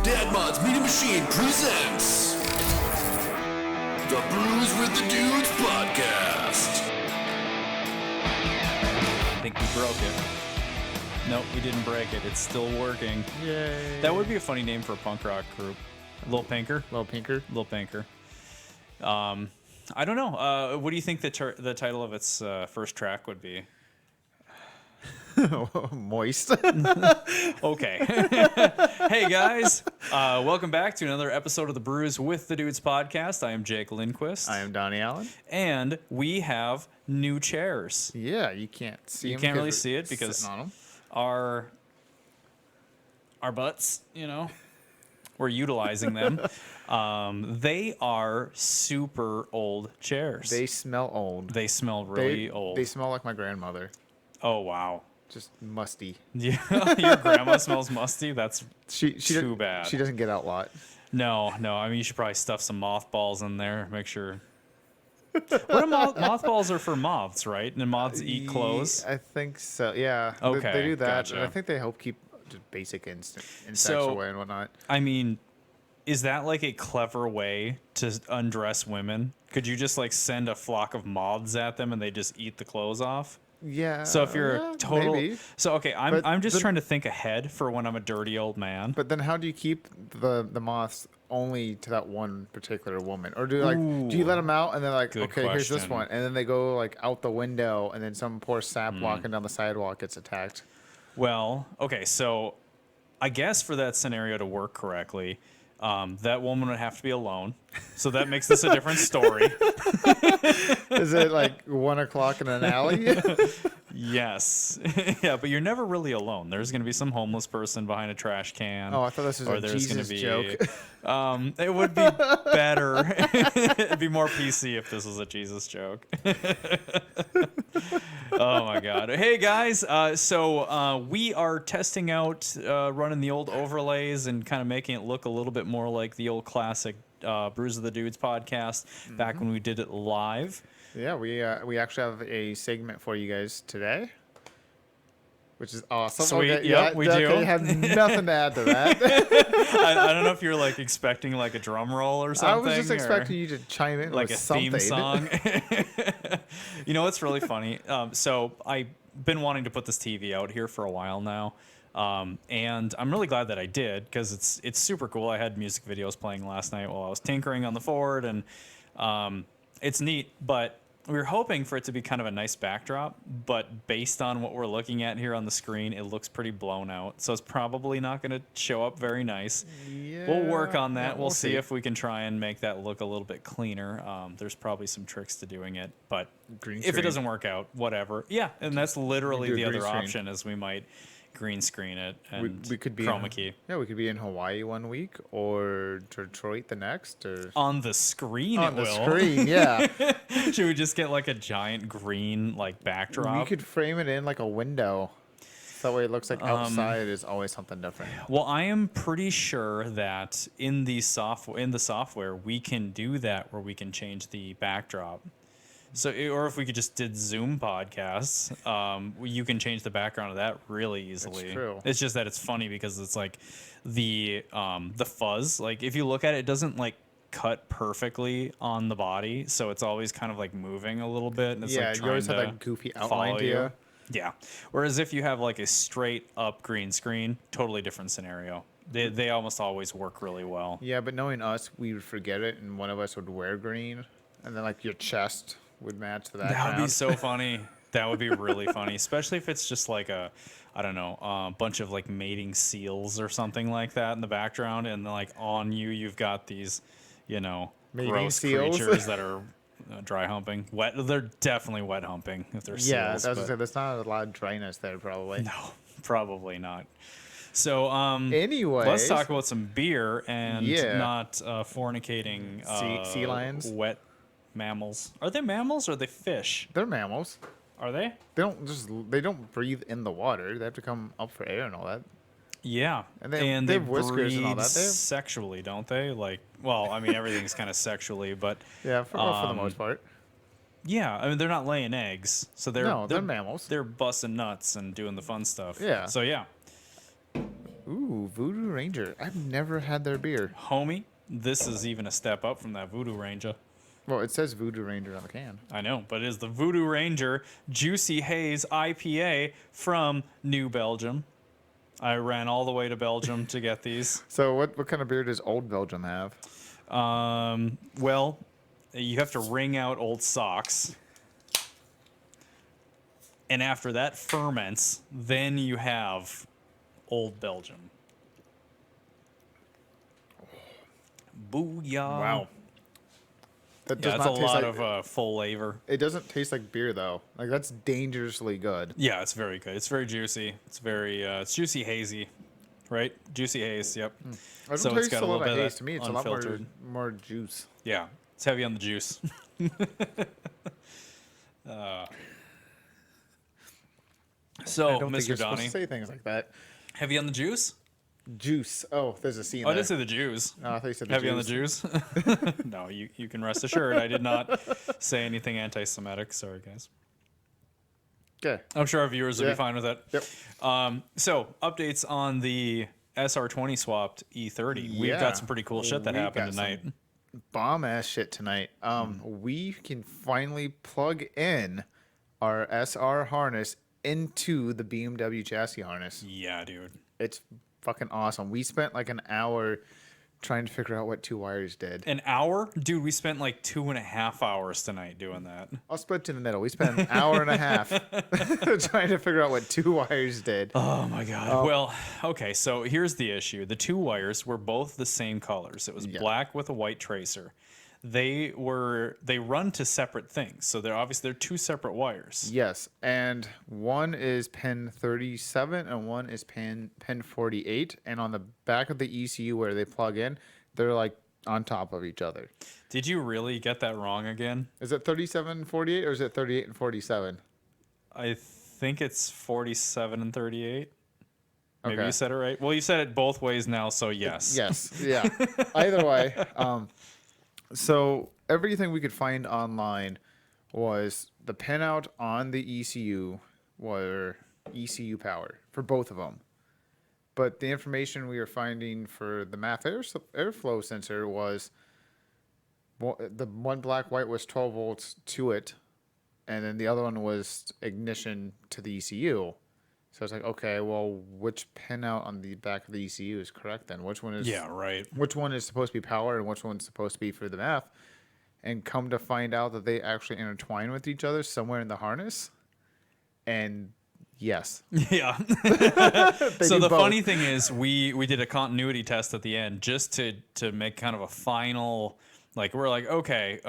Dad Mod's Media Machine presents the Brews with the Dudes podcast. I think we broke it. Nope, we didn't break it. It's still working. Yay. That would be a funny name for a punk rock group. Lil Pinker? Little Pinker. Lil Pinker. I don't know. What do you think the title of its first track would be? Moist. Okay. Hey, guys. Welcome back to another episode of the Brews with the Dudes podcast. I am Jake Lindquist. I am Donnie Allen. And we have new chairs. Yeah, you can't see You them. can't really see it because sitting on them. our butts, we're utilizing them. They are super old chairs. They smell old. They smell really old. They smell like my grandmother. Oh, wow. Just musty. Yeah, your grandma smells musty? That's She too bad. She doesn't get out a lot. No. I mean, you should probably stuff some mothballs in there. Make sure. What mothballs are for moths, right? And moths eat clothes? I think so. Yeah. Okay, They do that. gotcha. And I think they help keep just basic insects So- away and whatnot. I mean, is that like a clever way to undress women? Could you just like send a flock of moths at them and they just eat the clothes off? Yeah. So if you're yeah, a total, maybe. so okay, But I'm just the- trying to think ahead for when I'm a dirty old man. But then how do you keep the moths only to that one particular woman? Or do you let them out and they're like, Good okay, here's this question. one. And then they go like out the window and then some poor sap walking down the sidewalk gets attacked. Well, okay, so I guess for that scenario to work correctly, that woman would have to be alone. So that makes this a different story. Is it like 1 o'clock in an alley? Yes. Yeah, but you're never really alone. There's going to be some homeless person behind a trash can. Oh, I thought this was or a there's gonna Jesus joke. It would be better. It'd be more PC if this was a Jesus joke. Oh my God. Hey guys, so we are testing out running the old overlays and kind of making it look a little bit more like the old classic Brews of the Dudes podcast back when we did it live. Yeah, we actually have a segment for you guys today, which is awesome. Sweet, Okay, yep, we do. I have nothing to add to that. I don't know if you're like expecting like a drum roll or I something. was just or expecting you to chime in like with a something. theme song. You know what's really funny? So I've been wanting to put this TV out here for a while now. And I'm really glad that I did because it's super cool. I had music videos playing last night while I was tinkering on the Ford, and it's neat, but we were hoping for it to be kind of a nice backdrop, but based on what we're looking at here on the screen, it looks pretty blown out. So it's probably not going to show up very nice. We'll work on that. Yeah, we'll see if we can try and make that look a little bit cleaner. There's probably some tricks to doing it, but Green if it screen. doesn't work out, whatever. Yeah, and that's literally do a the green other screen. option is we might green screen it and we could be chroma key. Yeah, we could be in Hawaii one week or Detroit the next, or On the screen on it the will. screen. Yeah, Should we just get like a giant green like backdrop? we could frame it in like a window. So that way it looks like outside is always something different. Well, I am pretty sure that in the software we can do that where we can change the backdrop. So, or if we could just did Zoom podcasts, you can change the background of that really easily. That's true. It's just that it's funny because it's like the fuzz. Like if you look at it, it doesn't like cut perfectly on the body, so it's always kind of like moving a little bit. And it's Yeah, like you trying always have to that goofy follow outline to you. Yeah. Whereas if you have like a straight up green screen, totally different scenario. They almost always work really well. Yeah, but knowing us, we would forget it, and one of us would wear green, and then like your chest would match the background. That would be so funny. That would be really funny, especially if it's just like a bunch of like mating seals or something like that in the background, and like on you've got these, Mating gross seals? creatures that are dry humping. Wet. They're definitely wet humping if they're Yeah, seals. that was but to say, there's not a lot of dryness there, probably. no, probably not. So, Anyways, let's talk about some beer and Yeah. not fornicating Sea lions? wet mammals. Are they mammals or are they fish? They're mammals. Are they? They don't breathe in the water. They have to come up for air and all that. Yeah, And they have whiskers and all breed that. They have- sexually, don't they? Like, well, I mean, everything's kind of sexually, but Yeah, for the most part. yeah, I mean, they're not laying eggs, so They're mammals. They're busting nuts and doing the fun stuff. Yeah. So yeah, Ooh. Ooh, Voodoo Ranger. I've never had their beer. Homie, this is even a step up from that Voodoo Ranger. Well, it says Voodoo Ranger on the can. I know, but it is the Voodoo Ranger Juicy Haze IPA from New Belgium. I ran all the way to Belgium to get these. So what kind of beer does Old Belgium have? Well, you have to wring out old socks. And after that ferments, then you have Old Belgium. Booyah. Wow. That Yeah, does it's a not taste lot like, of full flavor. It doesn't taste like beer though. Like that's dangerously good. Yeah, it's very good. It's very juicy. It's very it's juicy hazy, right? Juicy haze. Yep. I don't So taste it's got a a lot little of bit of haze. that To me, it's unfiltered. a lot more juice. Yeah, it's heavy on the juice. So, I don't think Mr. you're supposed Donnie, to say things like that. heavy on the juice? Juice. Oh, there's a C in Oh, I there. didn't say the Jews. No, I thought you said the Heavy juice. on the Jews? No, you can rest assured. I did not say anything anti-Semitic. Sorry, guys. Okay. I'm sure our viewers will Yeah. be fine with it. Yep. So, updates on the SR20 swapped E30. We've Yeah. got some pretty cool shit that We've happened got tonight. Bomb ass shit tonight. We can finally plug in our SR harness into the BMW chassis harness. Yeah, dude. It's fucking awesome. We spent like an hour trying to figure out what two wires did. An hour? Dude, we spent like 2.5 hours tonight doing that. I'll split in the middle. We spent an hour and a half trying to figure out what two wires did. Oh my god. Well, okay, so here's the issue. The two wires were both the same colors. It was black with a white tracer. They run to separate things. So they're two separate wires. Yes, and one is pin 37 and one is pin 48. And on the back of the ECU where they plug in, they're like on top of each other. Did you really get that wrong again? Is it 37 and 48 or is it 38 and 47? I think it's 47 and 38. Maybe Okay. you said it right. Well, you said it both ways now, so yes. Yes, yeah. Either way, so everything we could find online was the pinout on the ECU were ECU power for both of them. But the information we were finding for the MAF airflow sensor was the one black white was 12 volts to it, and then the other one was ignition to the ECU. So it's like, okay, well, which pinout on the back of the ECU is correct then? Which one is right. Which one is supposed to be power and which one's supposed to be for the MAF? And come to find out that they actually intertwine with each other somewhere in the harness. And yes. Yeah. So do the both. funny thing is we did a continuity test at the end just to make kind of a final, like, we're like, okay,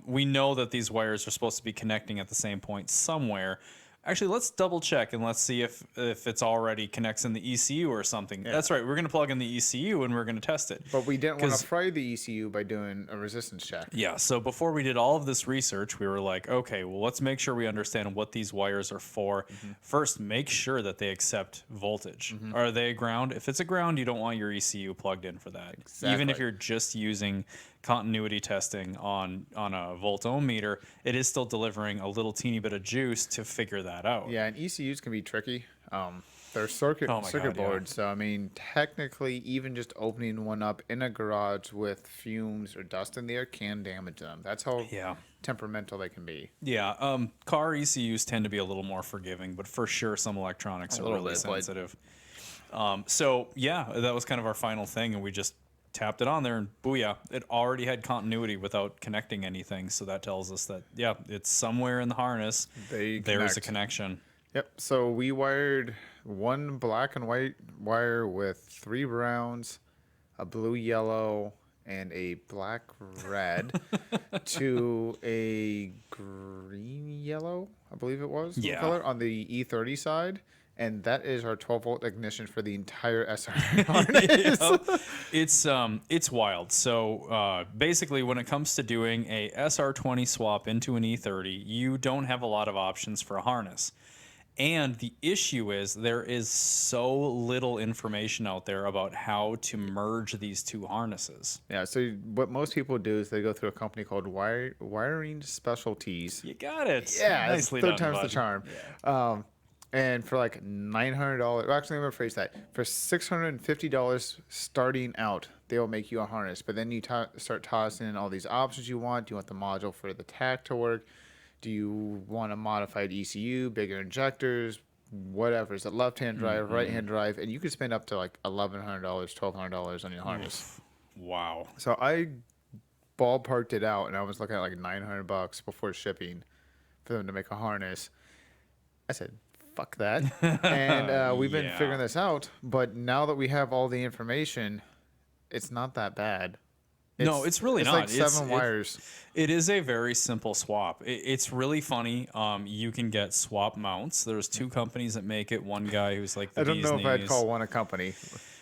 we know that these wires are supposed to be connecting at the same point somewhere. Actually, let's double check and let's see if it's already connects in the ECU or something. Yeah. That's right. We're going to plug in the ECU and we're going to test it. But we didn't want 'Cause- to fry the ECU by doing a resistance check. Yeah, so before we did all of this research, we were like, okay, well, let's make sure we understand what these wires are for. First, make sure that they accept voltage. Are they a ground? If it's a ground, you don't want your ECU plugged in for that. Even if Exactly. you're just using continuity testing on a volt ohm meter, it is still delivering a little teeny bit of juice to figure that out. Yeah, and ECUs can be tricky. They're circuit Oh my circuit God, yeah. boards. So I mean, technically, even just opening one up in a garage with fumes or dust in the air can damage them. That's how Yeah. temperamental they can be. Yeah, car ECUs tend to be a little more forgiving, but for sure some electronics are little really bit, but- sensitive. So yeah, that was kind of our final thing, and we just tapped it on there, and booyah, it already had continuity without connecting anything. So that tells us that yeah, it's somewhere in the harness. They There's a connect. connection. Yep. So we wired one black and white wire with 3 browns, a blue yellow, and a black red to a green yellow, I believe it was. Yeah. Color on the E30 side. And that is our 12 volt ignition for the entire SR harness. Yep. It's wild. So basically, when it comes to doing a SR20 swap into an E30, you don't have a lot of options for a harness. And the issue is there is so little information out there about how to merge these two harnesses. Yeah, so what most people do is they go through a company called Wiring Specialties. You got it. Yeah, Nicely it's third done, time's the bud. charm. And for like $900, actually, I'm gonna phrase that. For $650 starting out, they will make you a harness. But then you start tossing in all these options you want. Do you want the module for the tack to work? Do you want a modified ECU, bigger injectors, whatever? Is it left-hand drive, right-hand drive? And you could spend up to like $1,100, $1,200 on your harness. Wow. So I ballparked it out, and I was looking at like $900 before shipping for them to make a harness. I said, fuck that. And we've been Yeah. figuring this out. But now that we have all the information, it's not that bad. No, it's really not. Like seven wires. It is a very simple swap. It's really funny. You can get swap mounts. There's two companies that make it. One guy who's like the I don't bee's know if I'd knees. call one a company.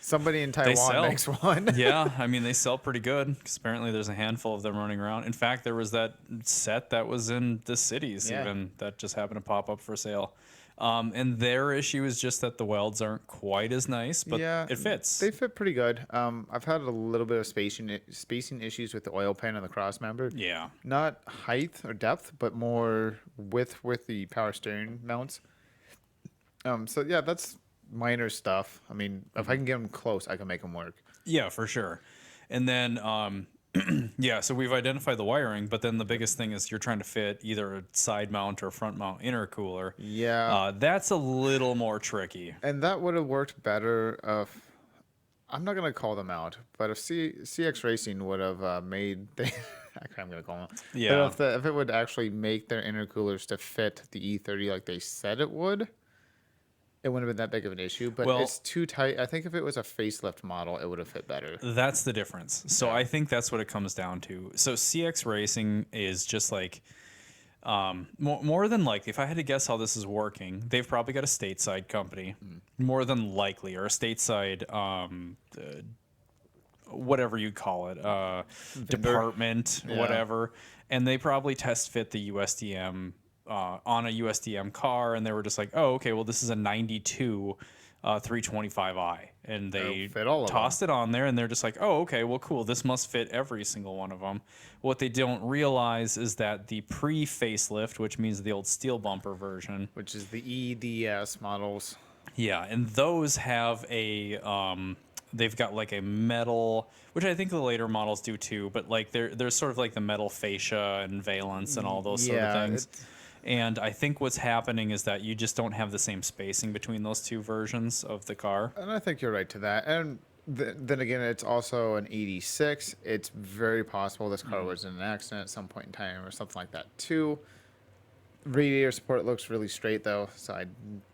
Somebody in They Taiwan sell. makes one. Yeah, I mean they sell pretty good because apparently there's a handful of them running around. In fact, there was that set that was in the cities Yeah. even that just happened to pop up for sale. And their issue is just that the welds aren't quite as nice, but Yeah, it fits. They fit pretty good. I've had a little bit of spacing issues with the oil pan and the cross member. Yeah. Not height or depth, but more width with the power steering mounts. So yeah, that's minor stuff. I mean, if I can get them close, I can make them work. Yeah, for sure. And then, yeah, so we've identified the wiring, but then the biggest thing is you're trying to fit either a side mount or front mount intercooler. Yeah. That's a little more tricky. And that would have worked better if, I'm not going to call them out, but if CX Racing would have made, I'm going to call them. Yeah. But if it would actually make their intercoolers to fit the E30 like they said it would, it wouldn't have been that big of an issue. But Well- it's too tight. I think if it was a facelift model, it would have fit better. That's the difference. So Yeah. I think that's what it comes down to. So CX Racing is just like, more than likely, if I had to guess how this is working, they've probably got a stateside company, more than likely, or a stateside, whatever you call it, department, Yeah. whatever, and they probably test fit the USDM on a USDM car, and they were just like, oh, okay, well, this is a 92 325i, and they It'll fit all of tossed it on there, and they're just like, oh, okay, well, cool, this must fit every single one of them. What they don't realize is that the pre-facelift, which means the old steel bumper version, Which is the EDS models. yeah, and those have they've got like a metal, which I think the later models do too, but like there's sort of like the metal fascia and valence and all those sort of Yeah, things. And I think what's happening is that you just don't have the same spacing between those two versions of the car. And I think you're right to that. And then again, it's also an 86. It's very possible this car was in an accident at some point in time or something like that too. Radiator support looks really straight though, so I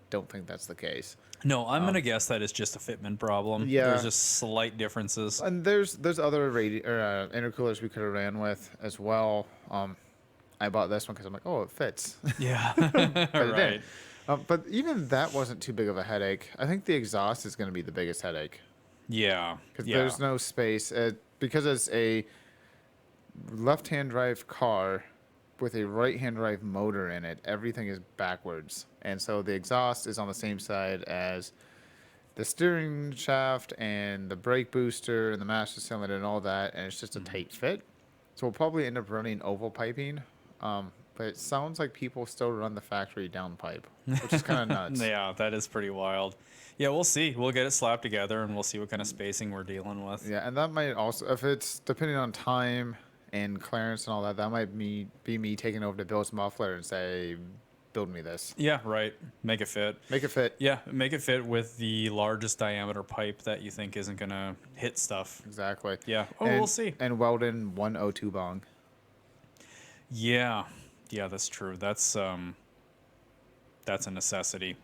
don't think that's the case. No, I'm gonna guess that it's just a fitment problem. Yeah. There's just slight differences. And there's other intercoolers we could have ran with as well. I bought this one because I'm like, oh, it fits. Yeah, But it right. didn't. But even that wasn't too big of a headache. I think the exhaust is going to be the biggest headache Yeah, because yeah. there's no space. Because it's a left-hand drive car with a right-hand drive motor in it, everything is backwards. And so the exhaust is on the same side as the steering shaft and the brake booster and the master cylinder and all that, and it's just a tight fit. So we'll probably end up running oval piping. But it sounds like people still run the factory downpipe, which is kind of nuts. Yeah, that is pretty wild. Yeah, we'll see. We'll get it slapped together and we'll see what kind of spacing we're dealing with. Yeah, and that might also, if it's depending on time and clearance and all that, that might be me taking over to Bill's muffler and say, build me this. Yeah, right. Make it fit. Make it fit. Yeah, make it fit with the largest diameter pipe that you think isn't going to hit stuff. Exactly. Yeah. Oh, And- we'll see. And weld in 102 bong. Yeah. Yeah, that's true. That's a necessity.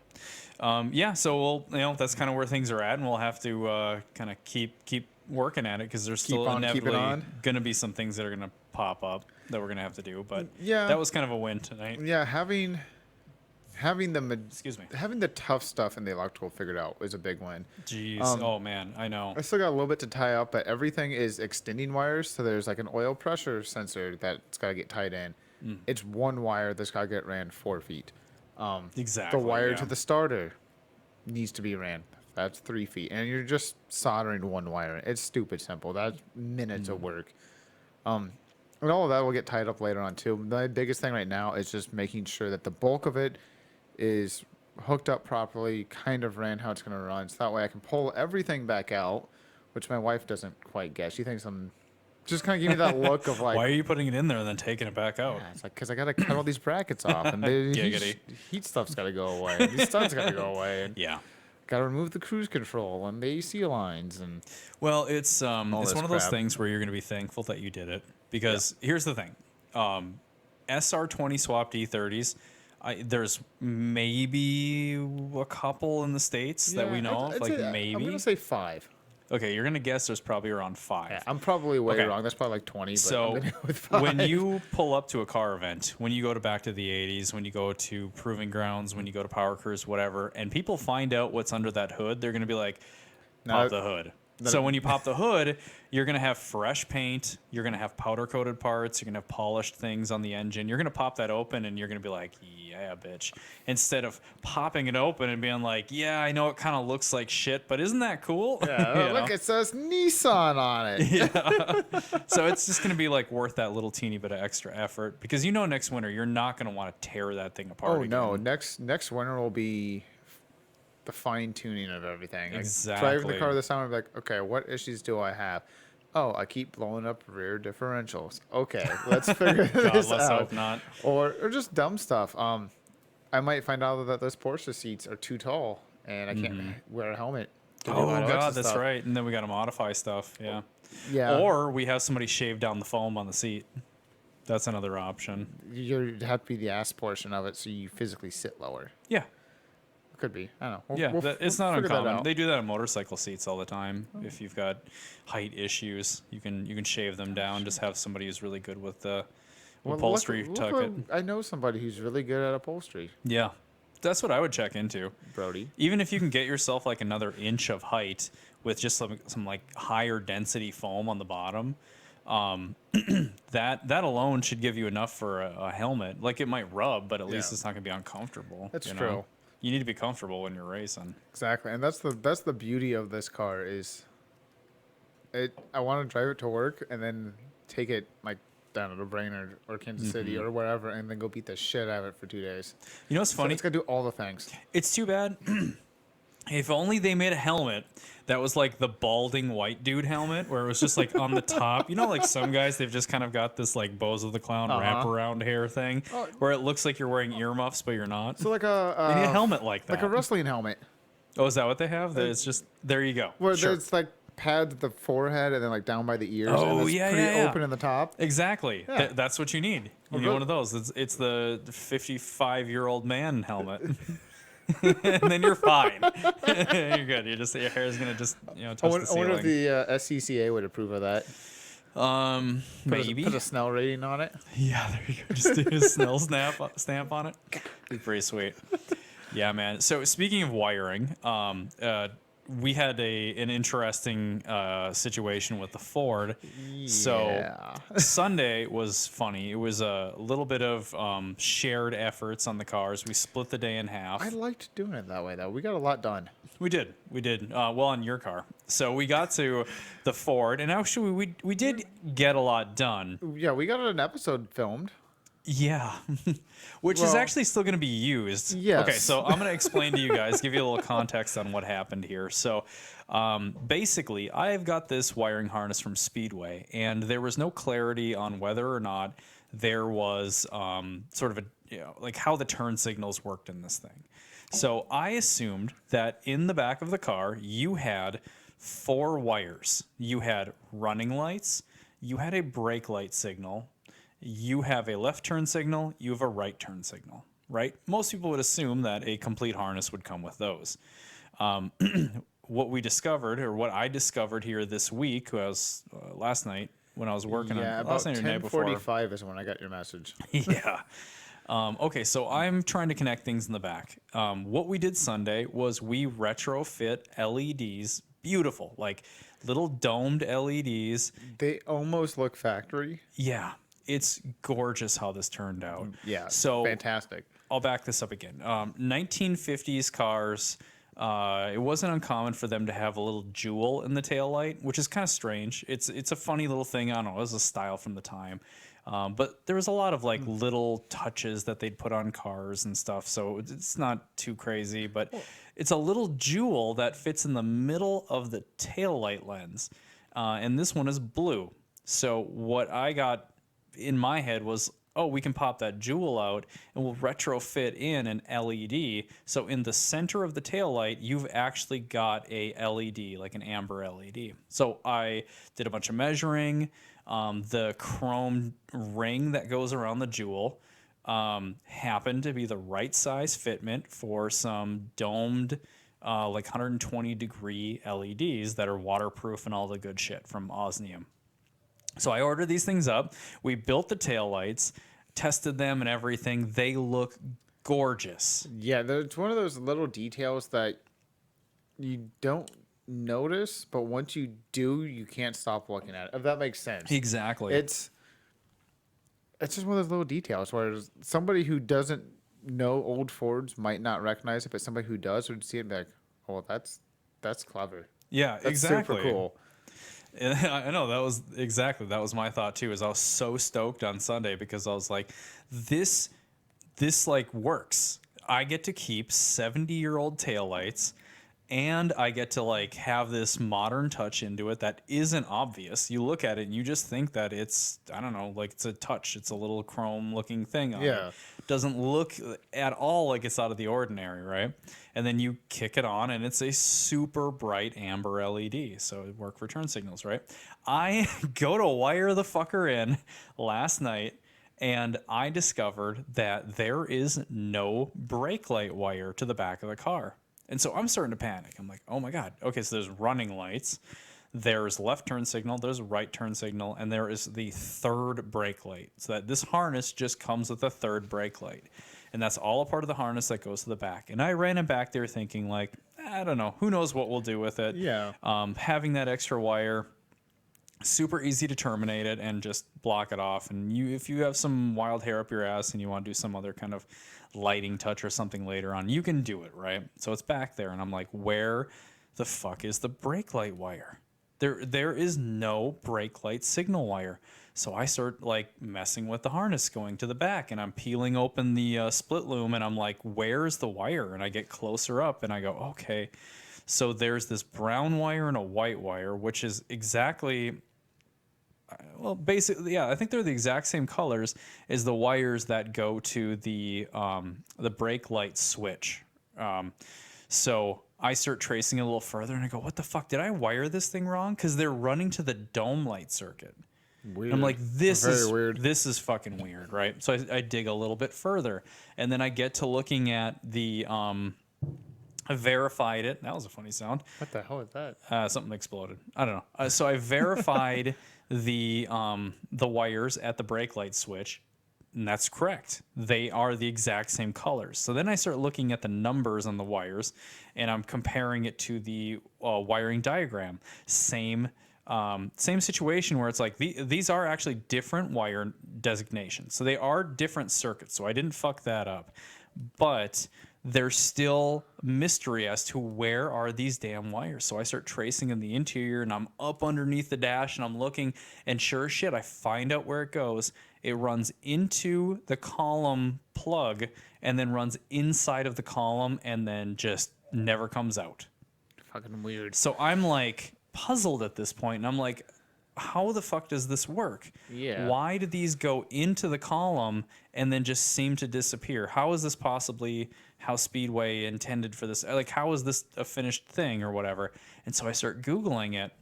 Yeah, so that's kind of where things are at, and we'll have to kind of keep working at it because there's still on keeping inevitably on. going to be some things that are going to pop up that we're going to have to do. But Yeah. that was kind of a win tonight. Yeah, having Excuse me. having the tough stuff in the electrical figured out is a big win. Jeez. Oh man, I know. I still got a little bit to tie up, but everything is extending wires. So there's like an oil pressure sensor that's got to get tied in. It's one wire that's got to get ran 4 feet. Exactly. The wire yeah. to the starter needs to be ran. That's 3 feet. And you're just soldering one wire. It's stupid simple. That's minutes of work. And all of that will get tied up later on too. The biggest thing right now is just making sure that the bulk of it is hooked up properly, kind of ran how it's going to run. So that way I can pull everything back out, which my wife doesn't quite get. She thinks I'm just kind of give me that look of like, Why are you putting it in there and then taking it back out? yeah, it's like, because I got to cut all these brackets off and the Giggity. heat stuff's got to go away. And these studs got to go away. And Yeah. got to remove the cruise control and the AC lines. And Well, it's this one of those crap. things where you're going to be thankful that you did it because here's the thing. SR20 swapped E30s. There's maybe a couple in the States that we know of, like maybe. I'm going to say 5. Okay, you're going to guess there's probably around 5. Yeah, I'm probably way Okay. wrong. That's probably like 20. But So I'm gonna go with 5. when you pull up to a car event, when you go to back to the 80s, when you go to Proving Grounds, when you go to Power Cruise, whatever, and people find out what's under that hood, they're going to be like, pop the hood. So when you pop the hood, you're going to have fresh paint. You're going to have powder coated parts. You're going to have polished things on the engine. You're going to pop that open and you're going to be like, yeah, bitch. Instead of popping it open and being like, yeah, I know it kind of looks like shit, but isn't that cool? Yeah, You look, know? it says Nissan on it. So it's just going to be like worth that little teeny bit of extra effort because next winter you're not going to want to tear that thing apart. Oh again. no, next winter will be the fine tuning of everything. Like, driving Exactly. the car this summer, I'll be like, okay, what issues do I have? Oh, I keep blowing up rear differentials. Okay, let's figure God, this let's out. hope not. Or just dumb stuff. I might find out that those Porsche seats are too tall and I can't wear a helmet. to do Oh all that God, extra that's stuff. right. And then we got to modify stuff. Yeah. Yeah. Or we have somebody shave down the foam on the seat. That's another option. You'd have to be the ass portion of it, so you physically sit lower. Yeah. Could be. I don't know. Yeah, it's not figure that uncommon. out. They do that on motorcycle seats all the time. If you've got height issues, you can shave them down. Just have somebody who's really good with the Well, upholstery look tuck what- it. I know somebody who's really good at upholstery, Yeah, that's what I would check into. Brody. Even if you can get yourself like another inch of height with just some like higher density foam on the bottom, that alone should give you enough for a helmet. Like it might rub, but at least Yeah. it's not gonna be uncomfortable. That's you know? true. You need to be comfortable when you're racing. Exactly, and that's the beauty of this car is. I want to drive it to work and then take it like down to Brainerd or Kansas City or wherever, and then go beat the shit out of it for 2 days. You know what's So funny? it's gonna do all the things. It's too bad. If only they made a helmet that was like the balding white dude helmet, where it was just like on the top. You know, like some guys, they've just kind of got this like Bozo the Clown wraparound hair thing, where it looks like you're wearing earmuffs, but you're not. So like They need a helmet like that. like a wrestling helmet, Oh, is that what they have? That it's just there you go. where Sure. it's like pads at the forehead and then like down by the ears. Oh, and it's yeah, pretty yeah, yeah. open in the top. Exactly. Yeah. That's what you need. You need good. one of those. It's the 55-year-old man helmet. And then you're fine. You're good. Your hair is gonna just touch the I wonder ceiling. if the SCCA would approve of that. Maybe. Put a Snell rating on it. Yeah, there you go. Just do a Snell stamp on it. Be pretty sweet. Yeah, man. So speaking of wiring, we had an interesting situation with the Ford. So Yeah. Sunday was funny. It was a little bit of shared efforts on the cars. We split the day in half. I liked doing it that way though. We got a lot done. We did. Well, on your car. So we got to the Ford, and actually we did get a lot done. Yeah, we got an episode filmed. Yeah, which is Well, actually still going to be used. yes. Okay, so I'm going to explain to you guys, give you a little context on what happened here. So basically, I've got this wiring harness from Speedway, and there was no clarity on whether or not there was sort of like how the turn signals worked in this thing. So I assumed that in the back of the car, you had 4 wires. You had running lights, you had a brake light signal, you have a left turn signal, you have a right turn signal, right? Most people would assume that a complete harness would come with those. What we discovered, or what I discovered here this week, was last night when I was working Yeah, on about last night or the night before. 10:45 is when I got your message. Yeah. Okay, so I'm trying to connect things in the back. What we did Sunday was we retrofit LEDs, beautiful, like little domed LEDs. They almost look factory. Yeah, it's gorgeous how this turned out. Yeah, So fantastic. I'll back this up again. 1950s cars, It wasn't uncommon for them to have a little jewel in the taillight, which is kind of strange. It's a funny little thing. I don't know. It was a style from the time. But there was a lot of like little touches that they'd put on cars and stuff. So it's not too crazy, but it's a little jewel that fits in the middle of the taillight lens. And this one is blue. So what I got in my head was, oh, we can pop that jewel out and we'll retrofit in an LED. So in the center of the taillight, you've actually got a LED, like an amber LED. So I did a bunch of measuring. The chrome ring that goes around the jewel happened to be the right size fitment for some domed, like 120-degree LEDs that are waterproof and all the good shit from Osmium. So I ordered these things up. We built the taillights, tested them and everything. They look gorgeous. Yeah, it's one of those little details that you don't notice, but once you do, you can't stop looking at it. If that makes sense. Exactly. It's just one of those little details where somebody who doesn't know old Fords might not recognize it, but somebody who does would see it and be like, oh, that's clever. Yeah, That's exactly. super cool. I know that was my thought too. Is I was so stoked on Sunday because I was like, this like works. I get to keep 70-year-old taillights, and I get to like have this modern touch into it that isn't obvious. You look at it and you just think that it's, I don't know, like it's a touch. It's a little chrome looking thing on Yeah. it. Doesn't look at all like it's out of the ordinary, right? And then you kick it on and it's a super bright amber LED. So it worked for turn signals, right? I go to wire the fucker in last night and I discovered that there is no brake light wire to the back of the car. And so I'm starting to panic. I'm like, oh my God. Okay, so there's running lights. There's left turn signal, there's right turn signal, and there is the third brake light. So that this harness just comes with a third brake light. And that's all a part of the harness that goes to the back. And I ran it back there thinking like, I don't know, who knows what we'll do with it. Yeah. Having that extra wire, super easy to terminate it and just block it off. And if you have some wild hair up your ass and you want to do some other kind of lighting touch or something later on, you can do it, right? So it's back there. And I'm like, where the fuck is the brake light wire? There is no brake light signal wire. So I start like messing with the harness going to the back, and I'm peeling open the split loom, and I'm like, where's the wire? And I get closer up and I go, okay. So there's this brown wire and a white wire, which is exactly, well, basically, yeah, I think they're the exact same colors as the wires that go to the brake light switch. So I start tracing it a little further, and I go, what the fuck? Did I wire this thing wrong? Because they're running to the dome light circuit. Weird. I'm like, this Very is weird. This is fucking weird, right? So I dig a little bit further, and then I get to looking at the I verified it. That was a funny sound. What the hell is that? Something exploded. I don't know. So I verified the wires at the brake light switch, and that's correct. They are the exact same colors. So then I start looking at the numbers on the wires, and I'm comparing it to the wiring diagram. Same situation where it's like these are actually different wire designations. So they are different circuits. So I didn't fuck that up, but there's still mystery as to where are these damn wires. So I start tracing in the interior, and I'm up underneath the dash, and I'm looking, and sure as shit, I find out where it goes. It runs into the column plug and then runs inside of the column and then just never comes out. Fucking weird. So I'm like puzzled at this point, and I'm like, how the fuck does this work? Yeah. Why do these go into the column and then just seem to disappear? How is this possibly how Speedway intended for this? Like, how is this a finished thing or whatever? And so I start Googling it,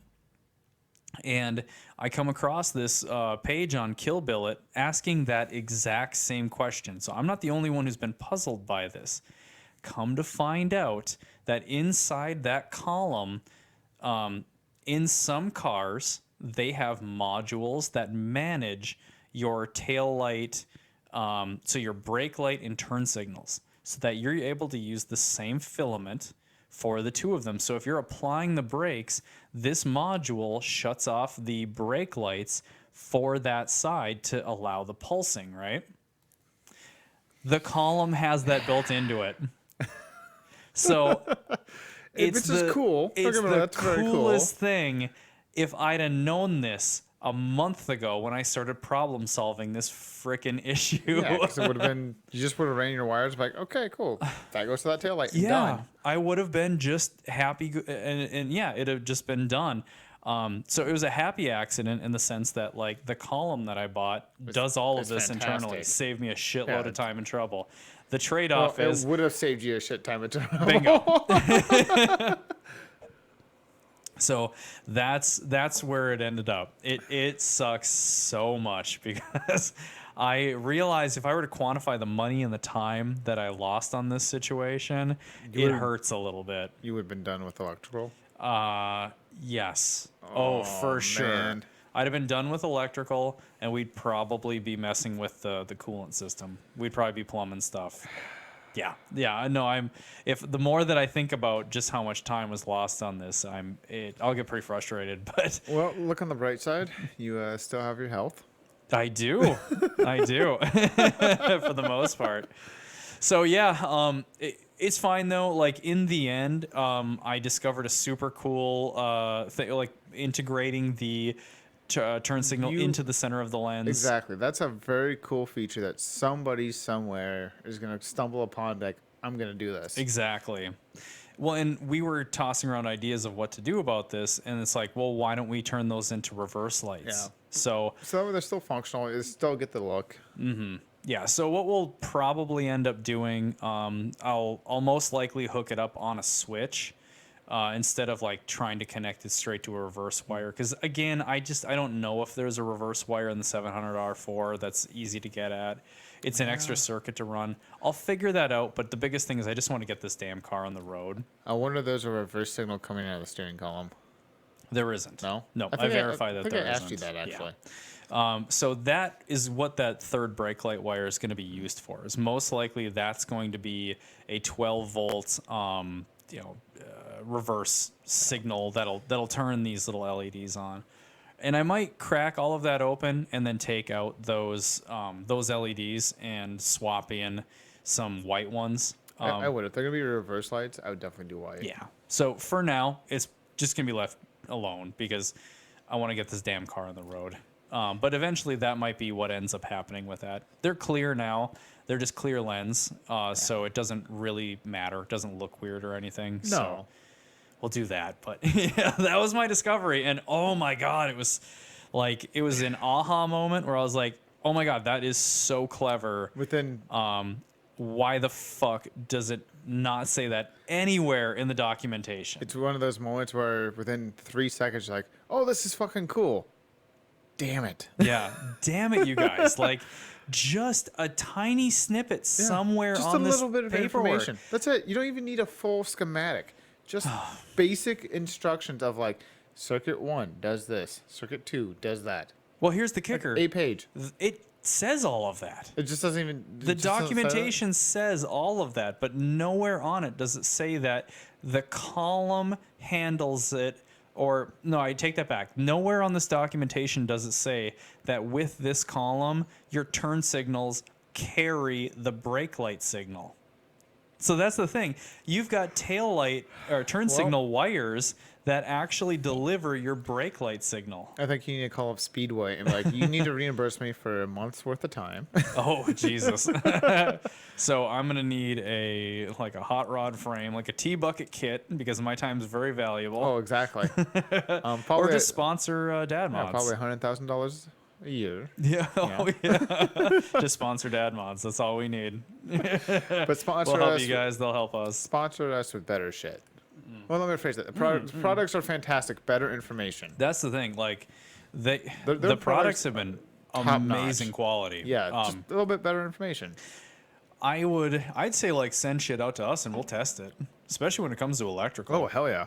and I come across this page on Kill Billet asking that exact same question. So I'm not the only one who's been puzzled by this. Come to find out that inside that column, in some cars, they have modules that manage your tail light, so your brake light and turn signals, so that you're able to use the same filament for the two of them. So if you're applying the brakes, this module shuts off the brake lights for that side to allow the pulsing, right? The column has that built into it. So Which is cool. Don't It's get me wrong, the that's very cool. coolest thing. If I'd have known this a month ago when I started problem solving this freaking issue. Yeah, because it would have been, you just would have ran your wires like, okay, cool. That goes to that tail light. Yeah, Done. I would have been just happy, and yeah, it'd have just been done. So it was a happy accident in the sense that like the column that I bought does all of this internally, fantastic. saved me a shitload Yeah. of time and trouble. The trade-off Well, is it would have saved you a shit time of time. bingo. So that's where it ended up. It sucks so much because I realized if I were to quantify the money and the time that I lost on this situation, it hurts a little bit. You would have been done with electrical. Yes. Oh, for sure. man. I'd have been done with electrical, and we'd probably be messing with the coolant system. We'd probably be plumbing stuff. Yeah. No, if the more that I think about just how much time was lost on this, I'll get pretty frustrated. But Well, look on the bright side. You still have your health. I do, I do, for the most part. So yeah, it's fine though. Like in the end, I discovered a super cool thing, like integrating the turn signal into the center of the lens. Exactly. That's a very cool feature that somebody somewhere is going to stumble upon. Like, I'm going to do this. Exactly. Well, and we were tossing around ideas of what to do about this, and it's like, well, why don't we turn those into reverse lights? Yeah. So So they're still functional. They still get the look. yeah, so what we'll probably end up doing, I'll most likely hook it up on a switch instead of like trying to connect it straight to a reverse wire. Because again, I don't know if there's a reverse wire in the 700R4 that's easy to get at. It's an extra circuit to run. I'll figure that out, but the biggest thing is I just want to get this damn car on the road. I wonder if there's a reverse signal coming out of the steering column. There isn't. No? No, I I think verified I that think there I asked you isn't. that, Yeah. actually. So that is what that third brake light wire is going to be used for. Is most likely that's going to be a 12 volt, reverse signal that'll turn these little LEDs on. And I might crack all of that open and then take out those LEDs and swap in some white ones. I would. If they're going to be reverse lights, I would definitely do white. Yeah. So for now, it's just going to be left alone because I want to get this damn car on the road. But eventually that might be what ends up happening with that. They're clear now. They're just clear lens. So it doesn't really matter. It doesn't look weird or anything. No. So we'll do that. But yeah, that was my discovery. And oh my God, it was an aha moment where I was like, oh my God, that is so clever. Within Why the fuck does it not say that anywhere in the documentation? It's one of those moments where within 3 seconds, you're like, oh, this is fucking cool. Damn it. Yeah, damn it, you guys! Like, just a tiny snippet somewhere Just on a this little bit of paperwork. information. That's it. You don't even need a full schematic. Just basic instructions of like, circuit 1 does this, circuit 2 does that. Well, here's the kicker: A page. it says all of that. It just doesn't even. The documentation says all of that, but nowhere on it does it say that the column handles it. Or, no, I take that back. Nowhere on this documentation does it say that with this column, your turn signals carry the brake light signal. So that's the thing. You've got tail light or turn signal wires that actually deliver your brake light signal. I think you need to call up Speedway and be like, you need to reimburse me for a month's worth of time. Oh, Jesus. So I'm going to need a hot rod frame, like a T-bucket kit, because my time is very valuable. Oh, exactly. Or Probably, just sponsor Dad Mods. probably $100,000 a year. Yeah, oh yeah. Just sponsor Dad Mods. That's all we need. But sponsor We'll help us. you guys. They'll help us. Sponsor us with better shit. Mm. Well, let me rephrase that. The products are fantastic. Better information. That's the thing. Like, the Their products products have been top-notch. amazing quality. Yeah, just a little bit better information. I'd say like send shit out to us and we'll test it, especially when it comes to electrical. Oh, hell yeah.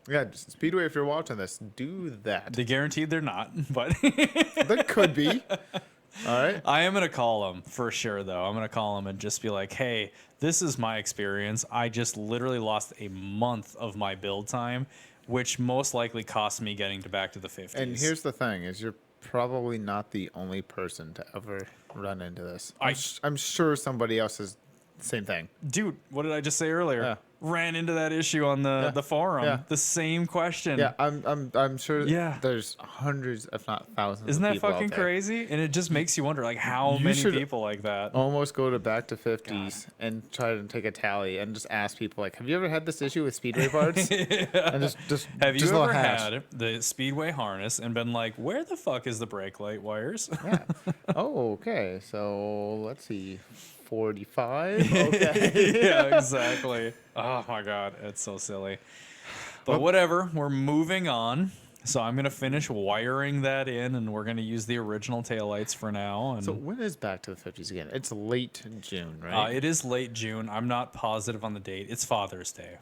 Yeah, Speedway, if you're watching this, do that. They guaranteed they're not, but That could be. All right. I am gonna call them for sure. Though I'm gonna call them and just be like, "Hey, this is my experience. I just literally lost a month of my build time, which most likely cost me getting back to the 50s." And here's the thing: is you're probably not the only person to ever run into this. I'm sure somebody else is the same thing. dude, what did I just say earlier? Yeah. ran into that issue on the forum. Yeah. The same question. Yeah, I'm sure. Yeah. There's hundreds, if not thousands. Isn't of that people out fucking there. crazy? And it just makes you wonder, like, how You many should people like that. Almost go to back to 50s and try to take a tally and just ask people like, have you ever had this issue with speedway parts? And just Have just you a little ever hash. had the speedway harness and been like, where the fuck is the brake light wires? Yeah. Oh, okay. So let's see. 45. Okay. Yeah, exactly. Oh my god, it's so silly. But whatever, we're moving on. So I'm gonna finish wiring that in, and we're gonna use the original taillights for now. And So when is Back to the 50s again? It's late June, right? it is late June. I'm not positive on the date. It's Father's Day.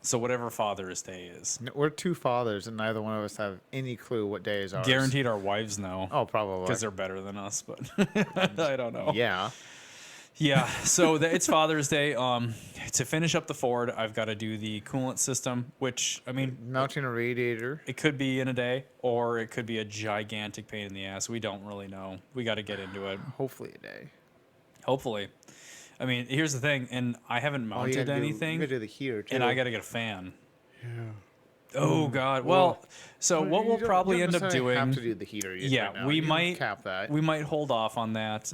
So whatever Father's Day is. We're two fathers, and neither one of us have any clue what day is ours. Guaranteed our wives know. Oh, probably. Because they're better than us, but I don't know. Yeah. Yeah, so it's Father's Day. To finish up the Ford, I've got to do the coolant system, which, I mean, Mounting a radiator. it could be in a day, or it could be a gigantic pain in the ass. We don't really know. We got to get into it. Hopefully a day. Hopefully. I mean, here's the thing, and I haven't Oh, you mounted gotta anything, You gotta do the heater too. and I got to get a fan. Yeah. Oh, God. Well, so what we'll probably end up doing... Have to do the heater. Yeah, right now. we You can might cap that. We might hold off on that.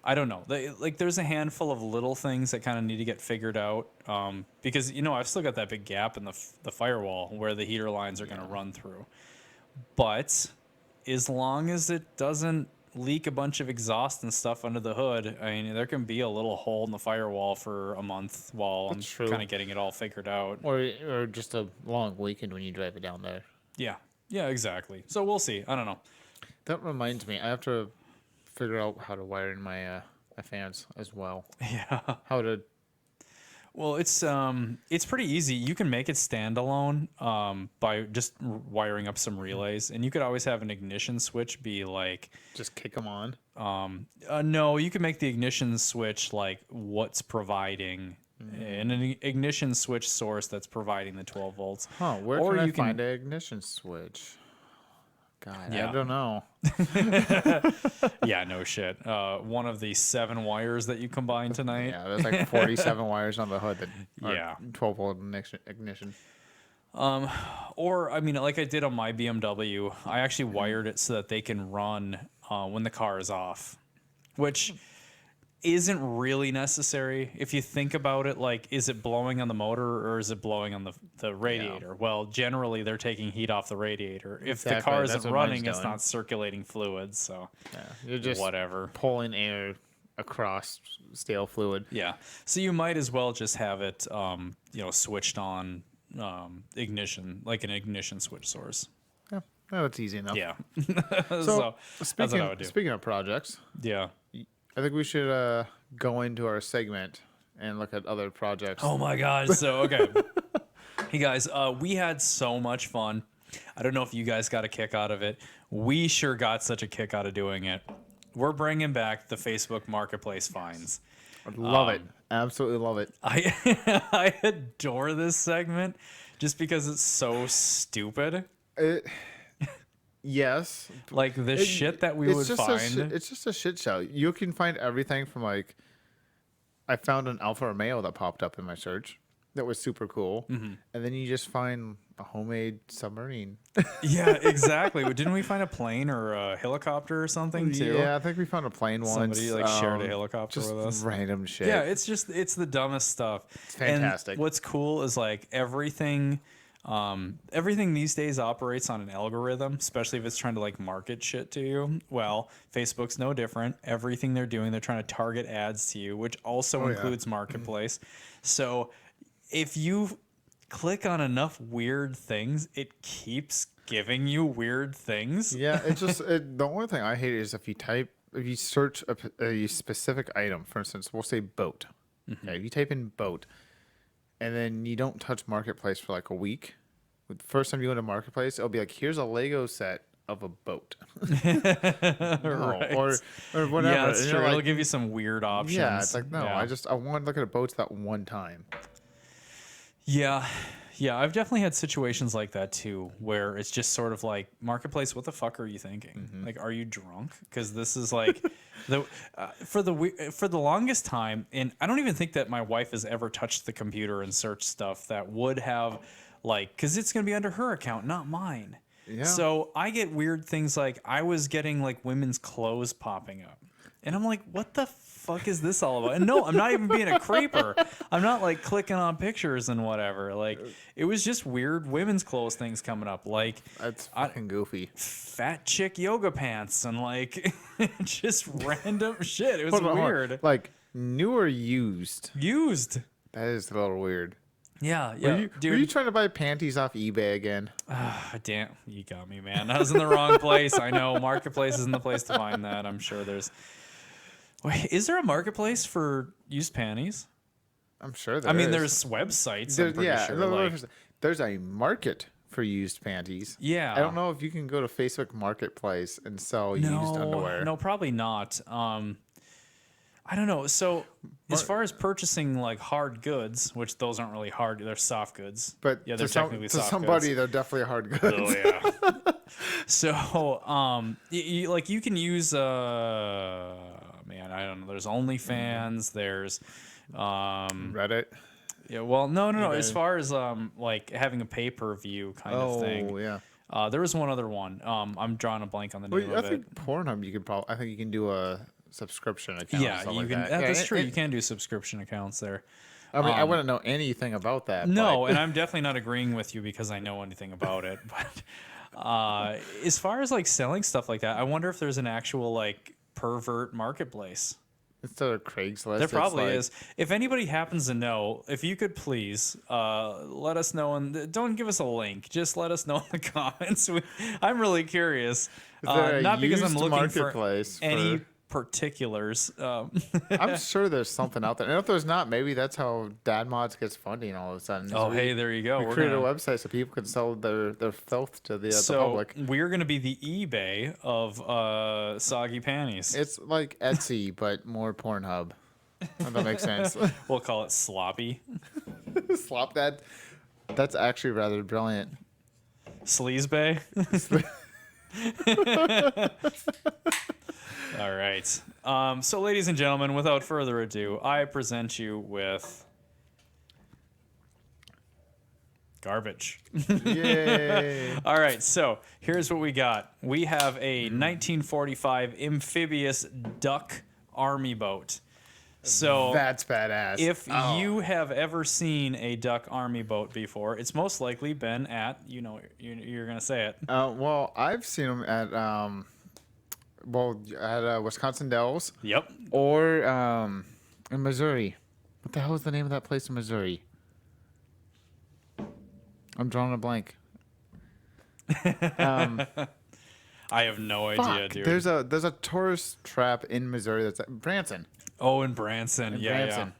I don't know. Like, there's a handful of little things that kind of need to get figured out. Because I've still got that big gap in the firewall where the heater lines are going to run through. But as long as it doesn't leak a bunch of exhaust and stuff under the hood, I mean, there can be a little hole in the firewall for a month while That's true. I'm kind of getting it all figured out. Or just a long weekend when you drive it down there. Yeah. Yeah, exactly. So we'll see. I don't know. That reminds me, I have to figure out how to wire in my fans as well. Yeah. How to. Well, it's pretty easy. You can make it standalone by just wiring up some relays, and you could always have an ignition switch be like. Just kick them on. No, you can make the ignition switch like what's providing, and an ignition switch source that's providing the 12 volts. Huh, where Or can I you can- find an ignition switch? God, Yeah. I don't know. Yeah, no shit. One of the 7 wires that you combined tonight. Yeah, there's like 47 wires on the hood that are Yeah. 12 volt ignition. Or, I mean, like I did on my BMW, I actually wired it so that they can run when the car is off, which isn't really necessary. If you think about it, like, is it blowing on the motor or is it blowing on the radiator? Well, generally, they're taking heat off the radiator. If the Exactly, car that's isn't what mine's running, it's doing. not circulating fluids, so Yeah, you're just whatever. pulling air across stale fluid. Yeah. So you might as well just have it, switched on ignition, like an ignition switch source. Yeah, that's easy enough. Yeah. So, that's what I would do. speaking of projects, Yeah. I think we should go into our segment and look at other projects. Oh my God. So, okay. Hey guys, we had so much fun. I don't know if you guys got a kick out of it. We sure got such a kick out of doing it. We're bringing back the Facebook Marketplace finds. I love it. Absolutely love it. I adore this segment just because it's so stupid. Yes. Like the shit that we would find. It's just a shit show. You can find everything from like, I found an Alfa Romeo that popped up in my search that was super cool, and then you just find a homemade submarine. Yeah, exactly. Didn't we find a plane or a helicopter or something too? Yeah, I think we found a plane once. Somebody like shared a helicopter just with us. random shit. Yeah, it's the dumbest stuff. It's fantastic. And what's cool is like everything these days operates on an algorithm, especially if it's trying to like market shit to you. Well, Facebook's no different. Everything they're doing, they're trying to target ads to you, which also includes Marketplace. So if you click on enough weird things, it keeps giving you weird things. Yeah, it's just the only thing I hate is if you search a specific item. For instance, we'll say boat. Okay, if you type in boat, and then you don't touch Marketplace for like a week. The first time you go to Marketplace, it'll be like, here's a Lego set of a boat. Right. or whatever. Yeah, that's And true. you're It'll like, give you some weird options. yeah, it's like, no, Yeah. I want to look at boats that one time. Yeah. Yeah, I've definitely had situations like that too, where it's just sort of like, Marketplace, what the fuck are you thinking? Like, are you drunk? Because this is like, For the longest time, and I don't even think that my wife has ever touched the computer and searched stuff that would have, like, because it's going to be under her account, not mine. Yeah. So I get weird things like I was getting like women's clothes popping up, and I'm like, what the fuck is this all about? And no, I'm not even being a creeper. I'm not like clicking on pictures and whatever. Like, it was just weird women's clothes things coming up, like That's fucking goofy. fat chick yoga pants and like just random shit. It was Hold on, hold on. weird. Like, new or used? Used. That is a little weird. Yeah, yeah. Were you trying to buy panties off eBay again? Damn, you got me, man. I was in the wrong place. I know. Marketplace isn't the place to find that. I'm sure there's. Wait, is there a marketplace for used panties? I'm sure there I mean, is. there's websites. I'm pretty sure. no, Like, there's a market for used panties. yeah. I don't know if you can go to Facebook Marketplace and sell used underwear. No, probably not. I don't know. So, as far as purchasing like hard goods, which those aren't really hard, they're soft goods. But yeah, they're to technically to soft somebody, goods. they're definitely hard goods. Oh yeah. So, like you can use man, I don't know. There's OnlyFans. There's Reddit. yeah. Well, no. eBay. As far as like having a pay-per-view kind of thing. Oh yeah. There was one other one. I'm drawing a blank on the name Well, I of it. think Pornhub. You could probably. I think you can do a subscription account. or Yeah, something you like can. that. That's true. You can do subscription accounts there. I mean, I wouldn't know anything about that. No, but- and I'm definitely not agreeing with you because I know anything about it. But as far as like selling stuff like that, I wonder if there's an actual like pervert marketplace. instead of Craigslist, There it's probably like- is. If anybody happens to know, if you could please let us know, and don't give us a link. Just let us know in the comments. I'm really curious. there a Not because I'm used looking for marketplace any for- particulars. I'm sure there's something out there. And if there's not, maybe that's how Dad Mods gets funding all of a sudden. Oh, So hey, there you go. we We're created gonna- a website so people can sell their filth to the So public. we're going to be the eBay of soggy panties. It's like Etsy, but more Pornhub. If that makes sense. We'll call it sloppy. Slop that. That's actually rather brilliant. Sleaze Bay. All right. So, ladies and gentlemen, without further ado, I present you with garbage. Yay. All right. So, here's what we got. We have a 1945 amphibious duck army boat. So, That's badass. if you have ever seen a duck army boat before, it's most likely been at, you're going to say it. Well, I've seen them at at Wisconsin Dells Yep. or in Missouri. What the hell is the name of that place in Missouri? I'm drawing a blank. I have no idea, Fuck. dude. There's a tourist trap in Missouri that's at Branson. Oh, in Branson. Branson.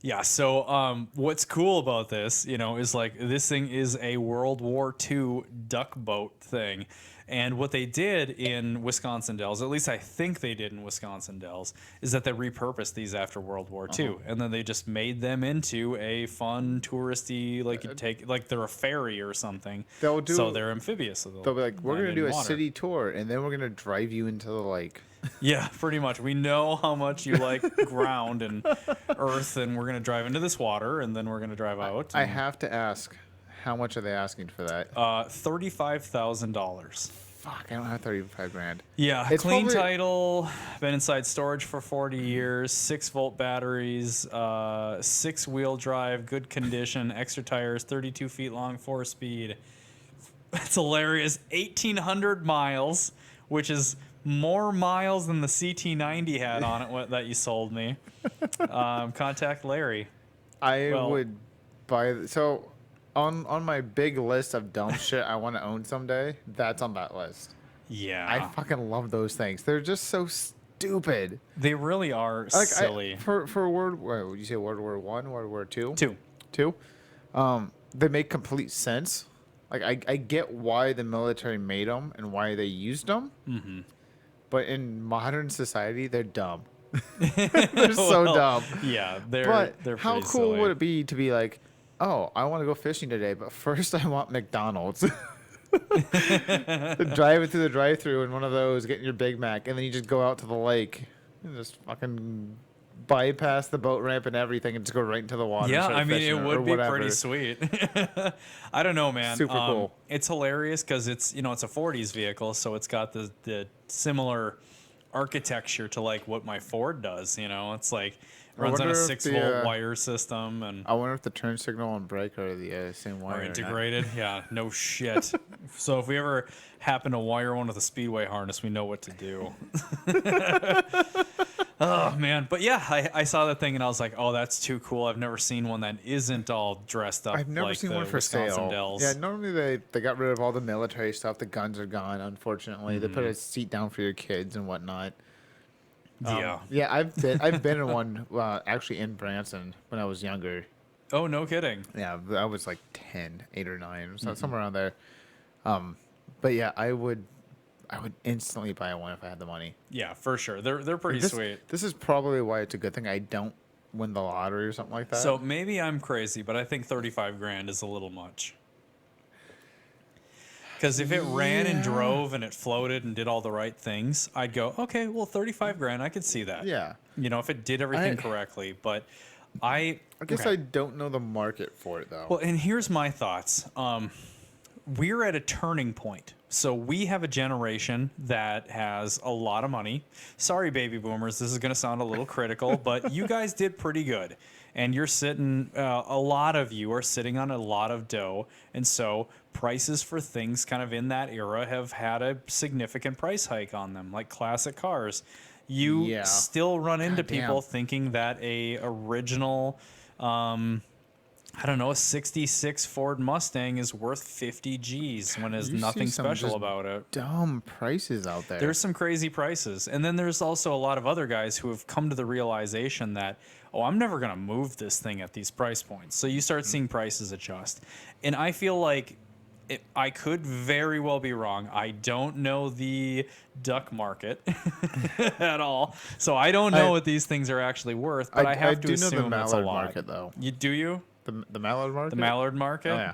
Yeah. So, what's cool about this, is like this thing is a World War II duck boat thing. And what they did in Wisconsin Dells, at least I think they did in Wisconsin Dells, is that they repurposed these after World War II. And then they just made them into a fun, touristy, like you take, like they're a ferry or something. They'll do- So they're amphibious. So They'll be like, we're land gonna in do a water. city tour, and then we're gonna drive you into the lake. Yeah, pretty much. We know how much you like ground and earth, and we're gonna drive into this water, and then we're gonna drive out. I have to ask, how much are they asking for that? $35,000. Fuck, I don't have 35 grand. Yeah, It's clean probably- title. Been inside storage for 40 years. 6-volt batteries. 6-wheel drive. Good condition. Extra tires. 32 feet long. 4-speed. It's hilarious. 1,800 miles, which is more miles than the CT90 had on it that you sold me. Contact Larry. I Well- would buy. So, on my big list of dumb shit I want to own someday, that's on that list. Yeah, I fucking love those things. They're just so stupid. they really are Like silly. for would you say World War One, World War Two? Two. They make complete sense. Like I get why the military made them and why they used them. Mm-hmm. But in modern society, they're dumb. They're so Well, dumb. Yeah, they're How pretty cool silly. would it be to be like, oh, I want to go fishing today, but first I want McDonald's. Driving through the drive-through in one of those, getting your Big Mac, and then you just go out to the lake You just fucking bypass the boat ramp and everything and just go right into the water. Yeah, and start I mean, it fishing or would be whatever. pretty sweet. I don't know, man. Super cool. It's hilarious because it's it's a 40s vehicle, so it's got the similar architecture to like what my Ford does. It's like runs on a wonder if 6-volt wire system and I wonder if the turn signal and brake are the same wire. are or not. integrated. Yeah, no shit. So if we ever happen to wire one with a speedway harness, we know what to do. Oh man, but yeah, I saw that thing and I was like, oh, that's too cool. I've never seen one that isn't all dressed up. I've never like seen the one for Wisconsin sale. Dells. Yeah, normally they got rid of all the military stuff. The guns are gone, unfortunately. They put a seat down for your kids and whatnot. Yeah. Yeah, I've been in one actually in Branson when I was younger. Oh, no kidding. Yeah, I was like 10, 8 or 9, so somewhere around there. But yeah, I would instantly buy one if I had the money. Yeah, for sure. They're pretty sweet. This is probably why it's a good thing I don't win the lottery or something like that. So maybe I'm crazy, but I think 35 grand is a little much. Because if it ran and drove and it floated and did all the right things, I'd go, okay, well, 35 grand, I could see that. Yeah. If it did everything correctly. But I guess I don't know the market for it though. Well, and here's my thoughts. We're at a turning point. So we have a generation that has a lot of money. Sorry, baby boomers, this is going to sound a little critical, but you guys did pretty good. And you're sitting, a lot of you are sitting on a lot of dough. And so prices for things kind of in that era have had a significant price hike on them, like classic cars. You still run into people thinking that a original, I don't know, a 66 Ford Mustang is worth 50 G's when there's nothing special about it. Dumb prices out there. There's some crazy prices. And then there's also a lot of other guys who have come to the realization that, oh, I'm never going to move this thing at these price points. So you start seeing prices adjust. And I feel like I could very well be wrong. I don't know the duck market at all. So I don't know what these things are actually worth, but I have to assume it's a lot. Market, though. Do you? The mallard market? The mallard market? Oh, yeah.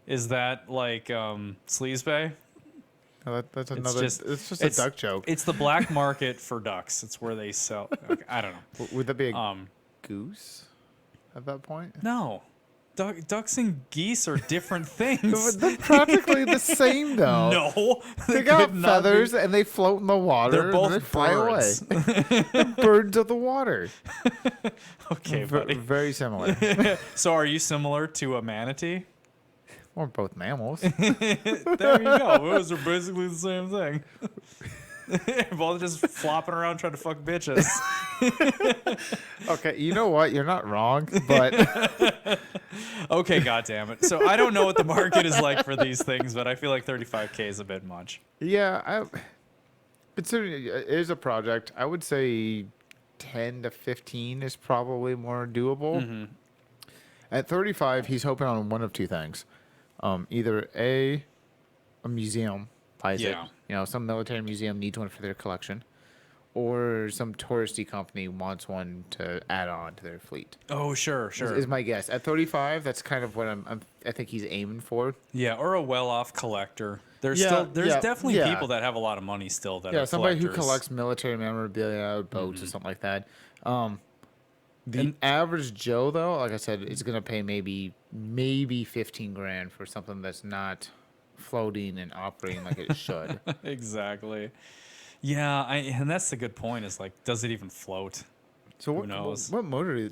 Is that like Sleaze Bay? No, that's another. It's just a duck joke. It's the black market for ducks. It's where they sell. Okay, I don't know. Would that be a goose at that point? No. Ducks and geese are different things. They're practically the same, though. No. They got feathers and they float in the water. They're both and they fly birds. away. They're birds of the water. Okay, buddy. Very similar. So are you similar to a manatee? We're both mammals. There you go. Those are basically the same thing. Both just flopping around trying to fuck bitches. Okay, you know what? You're not wrong, but okay, goddammit. So I don't know what the market is like for these things, but I feel like 35K is a bit much. Yeah, considering it is a project, I would say 10 to 15 is probably more doable. Mm-hmm. At 35, he's hoping on one of two things. Either a museum buys it. Some military museum needs one for their collection, or some touristy company wants one to add on to their fleet. Oh, sure. Is my guess. At 35, that's kind of what I think he's aiming for. Yeah, or a well-off collector. There's definitely people that have a lot of money still that are somebody collectors. who collects military memorabilia, boats, or something like that. The average Joe, though, like I said, is going to pay maybe 15 grand for something that's not floating and operating like it should. Exactly. Yeah, and that's the good point. Is like, does it even float? So who knows? What motor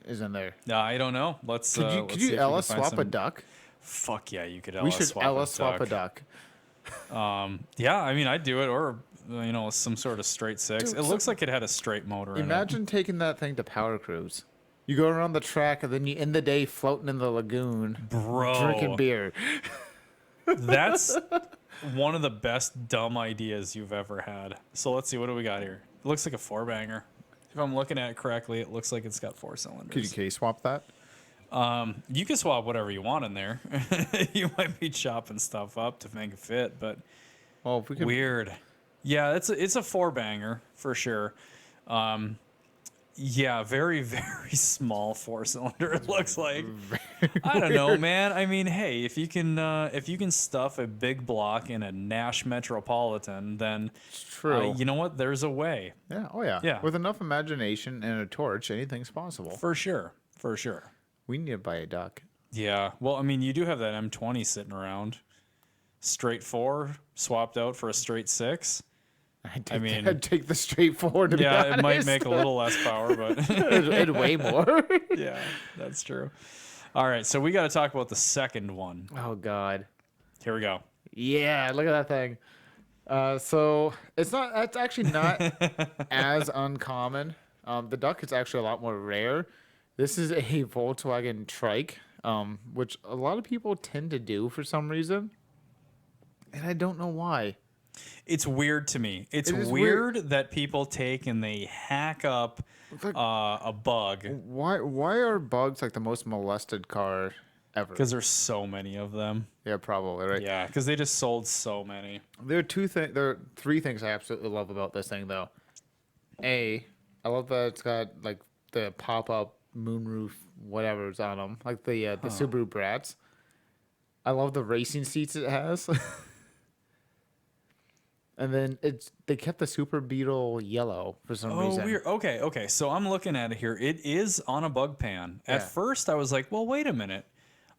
is in there? I don't know. Let's. Could you LS swap a duck? Fuck yeah, you could. We should LS swap a duck. Yeah, I mean, I'd do it, or some sort of straight six. Dude, it looks like it had a straight motor. Imagine taking that thing to Power Cruise. You go around the track, and then you end the day floating in the lagoon, drinking beer. That's one of the best dumb ideas you've ever had. So let's see, what do we got here? It looks like a 4-banger. If I'm looking at it correctly, it looks like it's got 4 cylinders. Could you case swap that? You can swap whatever you want in there. You might be chopping stuff up to make it fit, but if we could... weird. Yeah, it's a 4-banger for sure. Yeah, very, very small 4-cylinder. It looks like. I don't know, man. I mean, hey, if you can stuff a big block in a Nash Metropolitan, then True. you know what? There's a way. Yeah. Oh yeah. Yeah. With enough imagination and a torch, anything's possible. For sure. For sure. We need to buy a duck. Yeah. Well, I mean, you do have that M20 sitting around. Straight 4 swapped out for a straight 6. I'd take the straightforward. To be Yeah, it might honest. make a little less power, but It'd weigh more. yeah, that's true. All right, so we got to talk about the second one. Oh God. Here we go. Yeah, look at that thing. So it's not. That's actually not as uncommon. The duck is actually a lot more rare. This is a Volkswagen Trike, which a lot of people tend to do for some reason, and I don't know why. It's weird to me. It's It is weird that people take and they hack up like- a bug Why are bugs like the most molested car ever? because there's so many of them. Yeah, probably right. Yeah, because they just sold so many. There are three things I absolutely love about this thing, though. A, I love that it's got like the pop-up moonroof, whatever's on them, like the Subaru Brats. I love the racing seats it has. And then they kept the Super Beetle yellow for some Oh, reason. weird. Okay. So I'm looking at it here. It is on a bug pan. At Yeah. first, I was like, well, wait a minute.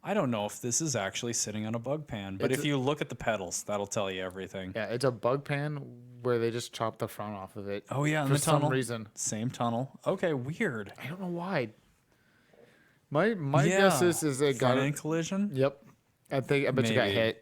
I don't know if this is actually sitting on a bug pan. But if you look at the pedals, that'll tell you everything. Yeah, it's a bug pan where they just chopped the front off of it. Oh, yeah, in for the tunnel. some reason. Same tunnel. Okay, weird. I don't know why. My guess is it got front it. end collision. Yep. I bet you got Maybe. hit.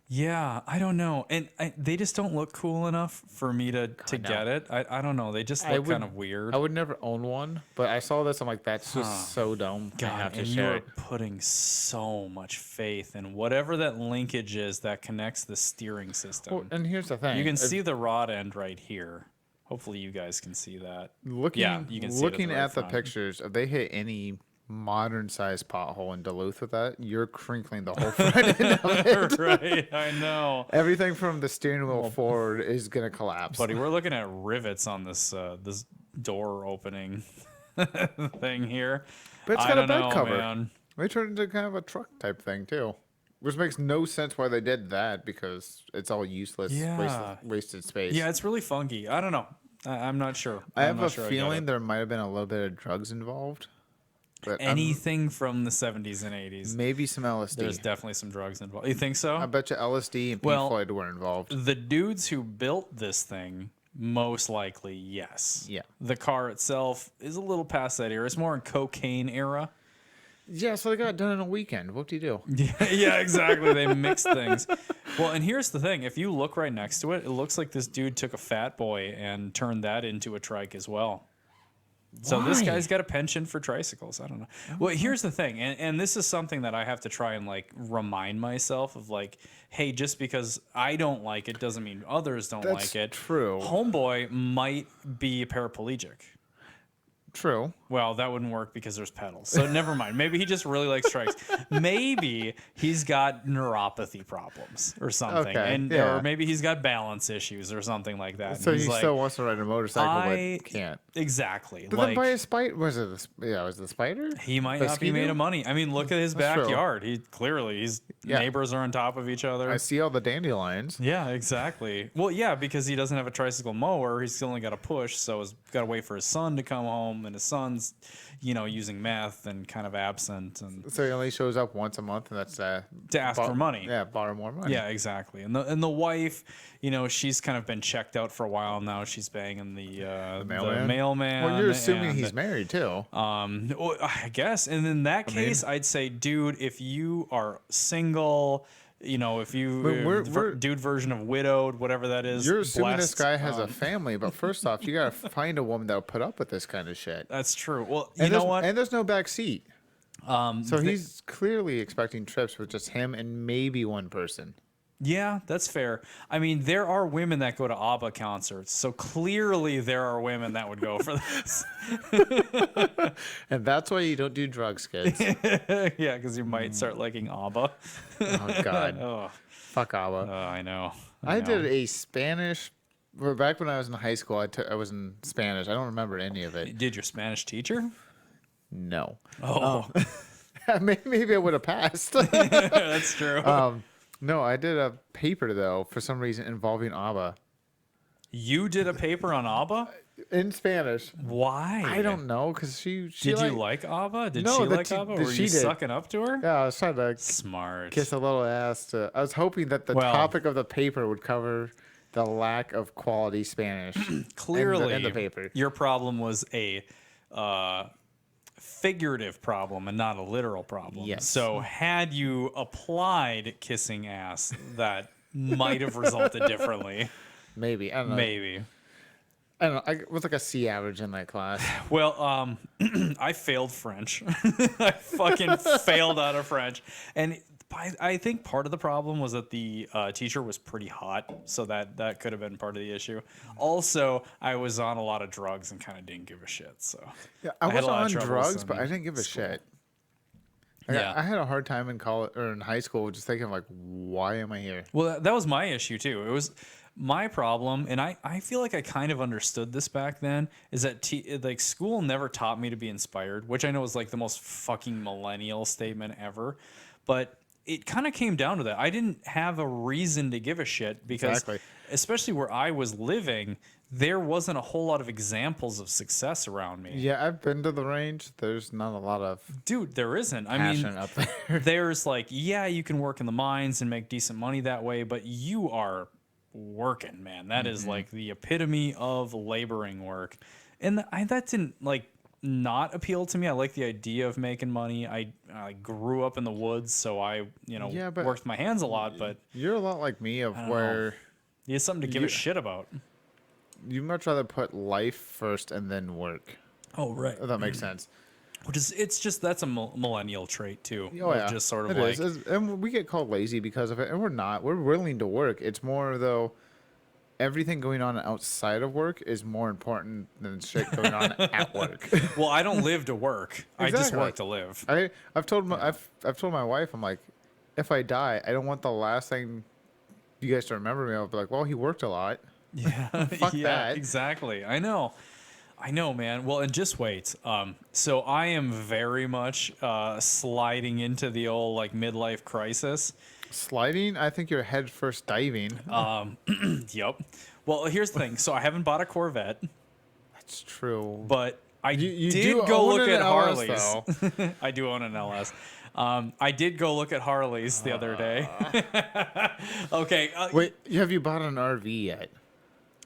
Yeah, I don't know, and they just don't look cool enough for me to no. get it. I don't know. They just I look would- kind of weird. I would never own one, but I saw this. I'm like, that's just so dumb. I God, have to and share you're it. putting so much faith in whatever that linkage is that connects the steering system. Well, and here's the thing. You can see the rod end right here. Hopefully, you guys can see that. looking, yeah, you can see it looking at at the front. pictures. If they hit any modern sized pothole in Duluth with that, you're crinkling the whole front end of it. Right, I know. Everything from the steering wheel forward is gonna collapse. Buddy, we're looking at rivets on this this door opening thing here. But it's I got a don't bed know, cover. man. They turned it into kind of a truck type thing too, which makes no sense why they did that because it's all useless, Yeah. wasted space. Yeah, it's really funky. I don't know. I'm not sure. I I'm have not a sure I get feeling it. there might have been a little bit of drugs involved. But Anything from the 70s and 80s. maybe some LSD. There's definitely some drugs involved. You think so? I bet you LSD and Pink Well, Floyd were involved. The dudes who built this thing, most likely, yes. Yeah. The car itself is a little past that era. It's more in cocaine era. Yeah, so they got it done in a weekend. What do you do? Yeah, exactly. They mix things. Well, and here's the thing. If you look right next to it, it looks like this dude took a Fat Boy and turned that into a trike as well. So this Why? guy's got a penchant for tricycles. I don't know. Well, here's the thing, and this is something that I have to try and like remind myself of, like, hey, just because I don't like it doesn't mean others don't That's like it. true. Homeboy might be paraplegic. True. Well, that wouldn't work because there's pedals. So never mind. Maybe he just really likes trikes. Maybe he's got neuropathy problems or something, Okay, and yeah. or maybe he's got balance issues or something like that. So And he he's still like, wants to ride a motorcycle, I but can't. exactly. But like, then buy a spider. Was it? Was it the spider? he might The not be made Ski-Doo? of money. I mean, look at his That's true. backyard. He clearly his Yeah. neighbors are on top of each other. I see all the dandelions. Yeah, exactly. Well, yeah, because he doesn't have a tricycle mower. He's only got a push, so he's got to wait for his son to come home, and his son's, using meth and kind of absent and So he only shows up once a month, and that's to ask for money. Yeah, borrow more money. Yeah, exactly. And the wife, she's kind of been checked out for a while now. She's banging the mailman. Well, you're assuming and, he's married too. well, I guess. And in that case, I'd say, dude, if you are single, if you But we're- dude version of widowed, whatever that is. You're assuming blessed, this guy has a family, but first off, you gotta find a woman that'll put up with this kind of shit. That's true. Well, And you know there's- what? And there's no back seat. So the- he's clearly expecting trips with just him and maybe one person. Yeah, that's fair. I mean, there are women that go to ABBA concerts, so clearly there are women that would go for this. And that's why you don't do drugs, kids. Yeah, because you might start liking ABBA. Oh God, Oh, fuck ABBA. I know. I know. did a Spanish back when I was in high school, I was in Spanish. I don't remember any of it. Did your Spanish teacher? No. Oh, Maybe I would have passed. that's true. No, I did a paper though for some reason involving ABBA You did a paper on ABBA? in Spanish. Why? I don't know because she Did you like ABBA? Did No, she the like te- ABBA? the- Were she you did. sucking up to her? Yeah, I was trying to Smart. kiss a little ass. I was hoping that the Well- topic of the paper would cover the lack of quality Spanish. Clearly, in the paper. your problem was a figurative problem and not a literal problem. Yes. So had you applied kissing ass, that might have resulted differently. Maybe I don't know. Maybe. I don't know. I was like a C average in that class. Well, I failed French. I fucking failed out of French. And I think part of the problem was that the teacher was pretty hot, so that could have been part of the issue. Also, I was on a lot of drugs and kind of didn't give a shit. So Yeah, I had was a lot of on troubles drugs, in but I didn't give a school. shit. Yeah. I had a hard time in college or in high school just thinking like, why am I here? Well, that was my issue too. It was my problem, and I feel like I kind of understood this back then. Is that like school never taught me to be inspired, which I know is like the most fucking millennial statement ever, but it kind of came down to that. I didn't have a reason to give a shit because, Exactly. especially where I was living, there wasn't a whole lot of examples of success around me. Yeah, I've been to the range. There's not a lot of Dude, there isn't. I passion mean, up there. there's like, yeah, you can work in the mines and make decent money that way, but you are working, man. That is like the epitome of laboring work. And that didn't like not appeal to me. I like the idea of making money. I grew up in the woods, so I, Yeah, but- worked my hands a lot, but You're a lot like me of don't where you have something to give a shit about. you much rather put life first and then work. Oh, right. If that makes sense. Which is, it's just, that's a millennial trait too. Oh of yeah, just sort of it like, is. And we get called lazy because of it, and we're not. We're willing to work. It's more though. Everything going on outside of work is more important than shit going on at work. well, I don't live to work. I just Exactly. work to live. I've told my wife, I'm like, if I die, I don't want the last thing you guys to remember me. I'll be like, well, he worked a lot. Yeah, Fuck yeah, that. exactly. I know, man. Well, and just wait. So I am very much sliding into the old like midlife crisis. Sliding, I think you're head first diving. Yep. Well, here's the thing. So I haven't bought a Corvette, That's true. but I You did do go own look an at LS, Harleys. though. I do own an LS. I did go look at Harleys the other day. Okay. Wait, have you bought an RV yet?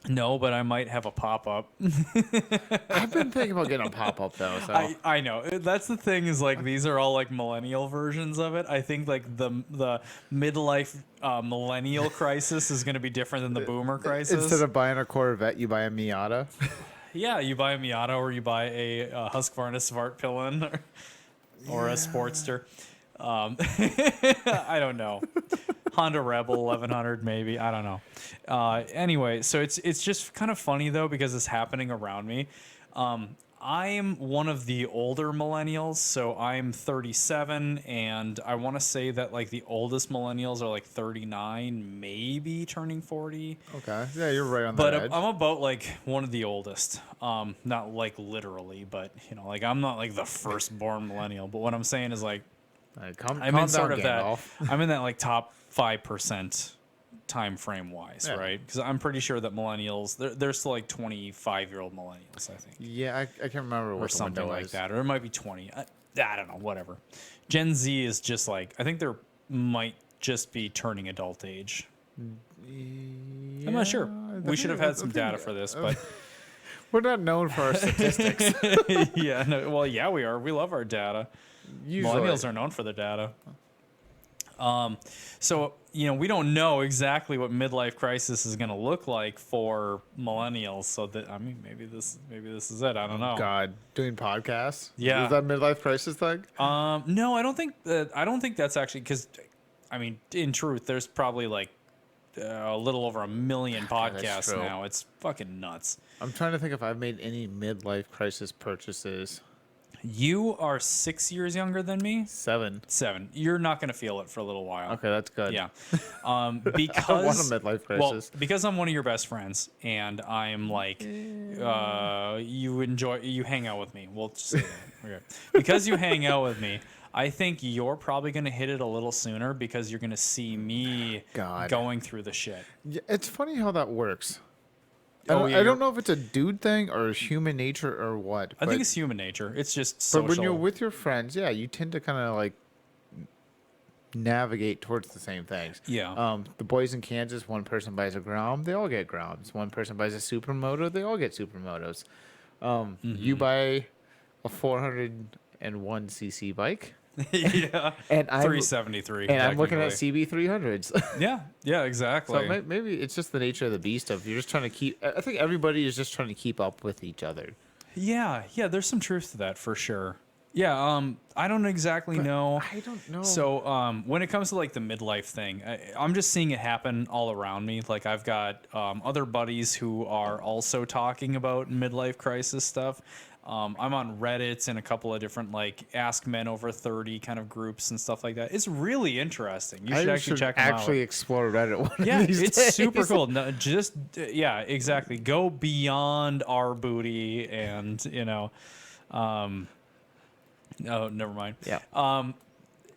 No, but I might have a pop up. I've been thinking about getting a pop up though. So I know. That's the thing is like these are all like millennial versions of it. I think like the midlife millennial crisis is going to be different than the boomer crisis. instead of buying a Corvette, you buy a Miata. Yeah, you buy a Miata or you buy a Husqvarna Svartpillen or a Sportster. I don't know. Honda Rebel 1100 maybe. I don't know. Anyway, so it's just kind of funny though because it's happening around me. I am one of the older millennials, so I'm 37, and I want to say that like the oldest millennials are like 39, maybe turning 40. Okay, yeah, you're right on But that edge. I'm about like one of the oldest. Not like literally, but like I'm not like the firstborn millennial. But what I'm saying is like All right, calm I'm down, in sort of Gandalf. that. I'm in that like top 5% time frame wise, Yeah. right? Because I'm pretty sure that millennials, they're still like 25-year-old millennials, I think, Yeah, I can't remember or what the something window like is. that, or it might be 20. I don't know, whatever. Gen Z is just like I think there might just be turning adult age. I'm not sure. We should have had some data for this, but We're not known for our statistics. yeah, no, well, yeah, we are. We love our data. Usually. Millennials are known for their data. So we don't know exactly what midlife crisis is going to look like for millennials. So that maybe this is it. I don't know. God, doing podcasts. Yeah. Is that midlife crisis thing? No, I don't think that's actually because, in truth, there's probably like a little over 1 million that's podcasts true. now. It's fucking nuts. I'm trying to think if I've made any midlife crisis purchases. You are 6 years younger than me. 7. 7. You're not going to feel it for a little while. Okay, that's good. Yeah. Because a midlife well, crisis. because I'm one of your best friends and I'm like you hang out with me. We'll just say that. Okay. Because you hang out with me, I think you're probably going to hit it a little sooner because you're going to see me God. going through the shit. Yeah, it's funny how that works. Oh, I don't know if it's a dude thing or human nature or what. I think it's human nature. It's just social. But when you're with your friends, yeah, you tend to kind of like navigate towards the same things. Yeah. The boys in Kansas, one person buys a Grom, they all get Groms. One person buys a Supermoto, they all get Supermotos. You buy a 401cc bike, Yeah. and I'm 373. and I'm looking at technically. CB300s. Yeah, exactly. So maybe it's just the nature of the beast of you're just trying to keep. I think everybody is just trying to keep up with each other. Yeah, there's some truth to that for sure. Yeah, I don't exactly know. I don't know. So, when it comes to like the midlife thing, I'm just seeing it happen all around me. Like I've got other buddies who are also talking about midlife crisis stuff. I'm on Reddit and a couple of different like Ask Men Over 30 kind of groups and stuff like that. It's really interesting. You should actually check them out. Explore Reddit one Yeah, of these it's days. super cool. No, just yeah, exactly. Go beyond our booty, and oh, never mind. Yeah.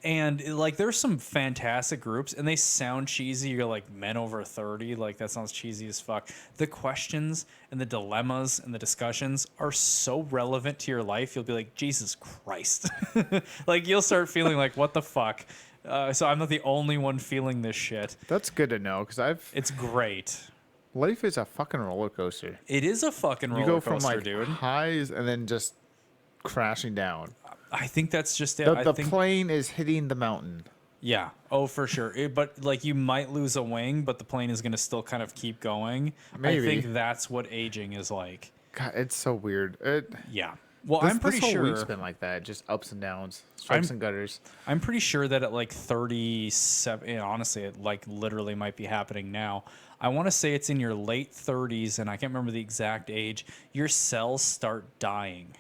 And like, there's some fantastic groups, and they sound cheesy. You're like, men over 30, like that sounds cheesy as fuck. The questions and the dilemmas and the discussions are so relevant to your life. You'll be like, Jesus Christ. Like, you'll start feeling like, what the fuck? So I'm not the only one feeling this shit. That's good to know because It's great. life is a fucking roller coaster. It is a fucking roller You go from coaster, like dude. highs and then just crashing down. I think that's just it. The I think, plane is hitting the mountain. yeah. Oh, for sure. But like, you might lose a wing, but the plane is going to still kind of keep going. Maybe. I think that's what aging is like. God, it's so weird. Yeah. Well, I'm pretty this whole sure. week's been like that, just ups and downs, strikes and gutters. I'm pretty sure that at like 37, honestly, it like literally might be happening now. I want to say it's in your late 30s, and I can't remember the exact age. Your cells start dying.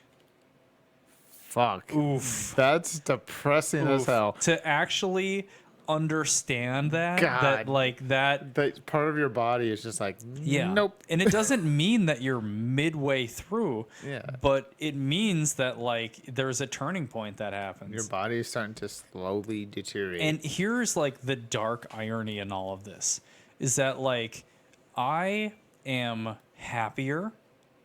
Fuck. Oof. That's depressing as Oof. hell. To actually understand that, God. that Part of your body is just like, yeah. nope. And it doesn't mean that you're midway through. Yeah. But it means that like there's a turning point that happens. Your body is starting to slowly deteriorate. And here's like the dark irony in all of this is that like I am happier,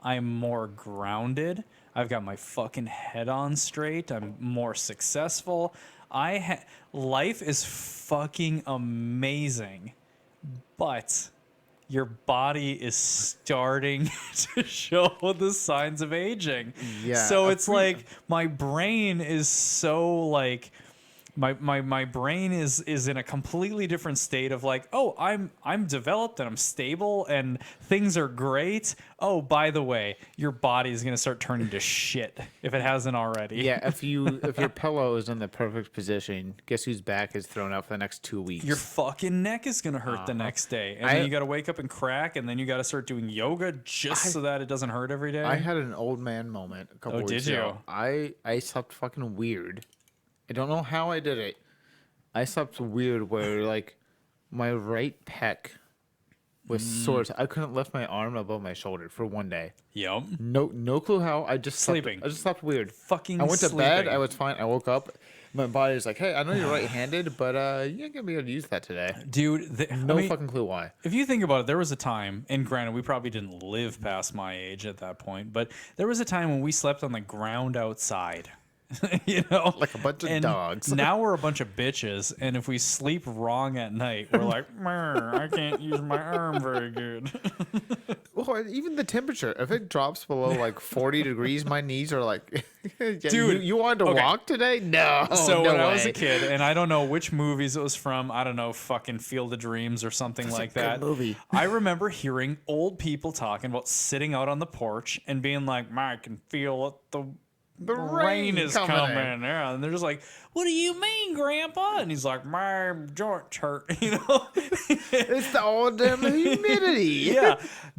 I'm more grounded, I've got my fucking head on straight, I'm more successful. Life is fucking amazing, but your body is starting to show the signs of aging. Yeah, So it's like my brain is so like my brain is in a completely different state of like, oh, I'm developed and I'm stable and things are great. Oh, by the way, your body is gonna start turning to shit if it hasn't already. yeah, if your pillow is in the perfect position, guess whose back is thrown out for the next 2 weeks? Your fucking neck is gonna hurt the next day, and then you gotta wake up and crack, and then you gotta start doing yoga just so that it doesn't hurt every day. I had an old man moment a couple weeks did ago. you? I slept fucking weird. I don't know how I did it. I slept weird where like my right pec was sore. I couldn't lift my arm above my shoulder for one day. Yep. No clue how. I just Sleeping. I just slept weird. Fucking I went to bed. sleeping. I was fine. I woke up. My body's like, hey, I know you're right-handed, but you ain't gonna be able to use that today. Dude, No fucking clue why. If you think about it, there was a time, and granted, we probably didn't live past my age at that point, but there was a time when we slept on the ground outside. You know, Like a bunch of and dogs. Now we're a bunch of bitches, and if we sleep wrong at night, we're like, I can't use my arm very good. Well, even the temperature, if it drops below like 40 degrees, my knees are like, Dude, you wanted to okay. walk today? No. So no when I was way. a kid, and I don't know which movies it was from, I don't know, fucking Field of Dreams or something like good that. movie. I remember hearing old people talking about sitting out on the porch and being like, I can feel it, The rain is coming. in. Yeah, and they're just like, "What do you mean, Grandpa?" And he's like, "My joints hurt." You know, It's all damn humidity. yeah,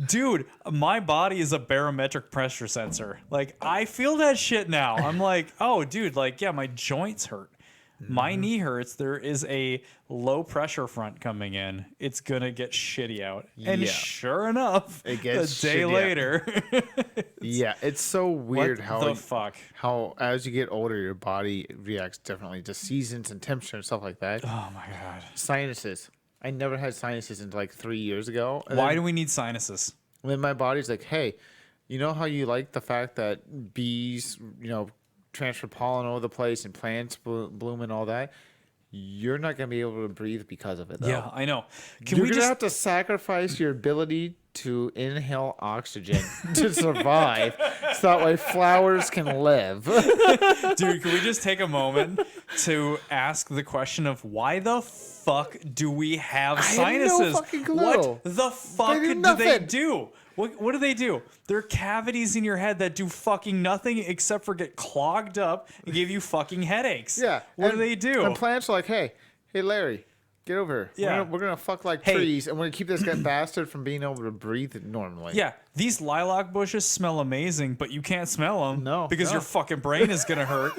dude, my body is a barometric pressure sensor. Like, I feel that shit now. I'm like, oh, dude, like, yeah, my joints hurt. My knee hurts. There is a low pressure front coming in. It's gonna get shitty out. And Yeah. sure enough, It gets a day shitty out. later. Yeah, it's so weird What the fuck? how as you get older, your body reacts differently to seasons and temperature and stuff like that. Oh my god. Sinuses. I never had sinuses until like 3 years ago. And Why do we need sinuses? then my body's like, hey, you know how you like the fact that bees, transfer pollen all over the place and plants bloom and all that? You're not going to be able to breathe because of it, though. Yeah, I know. Can You're we going to just have to sacrifice your ability to inhale oxygen to survive so that way flowers can live. dude, can we just take a moment to ask the question of why the fuck do we have I have no sinuses? fucking clue. What the fuck do do they nothing. do? What do they do? There are cavities in your head that do fucking nothing except for get clogged up and give you fucking headaches. Yeah. What do they do? And plants are like, hey, Larry, get over here. Yeah. We're gonna fuck like Hey. trees, and we're gonna keep this guy bastard from being able to breathe normally. Yeah, these lilac bushes smell amazing, but you can't smell them. No, because no. your fucking brain is gonna hurt.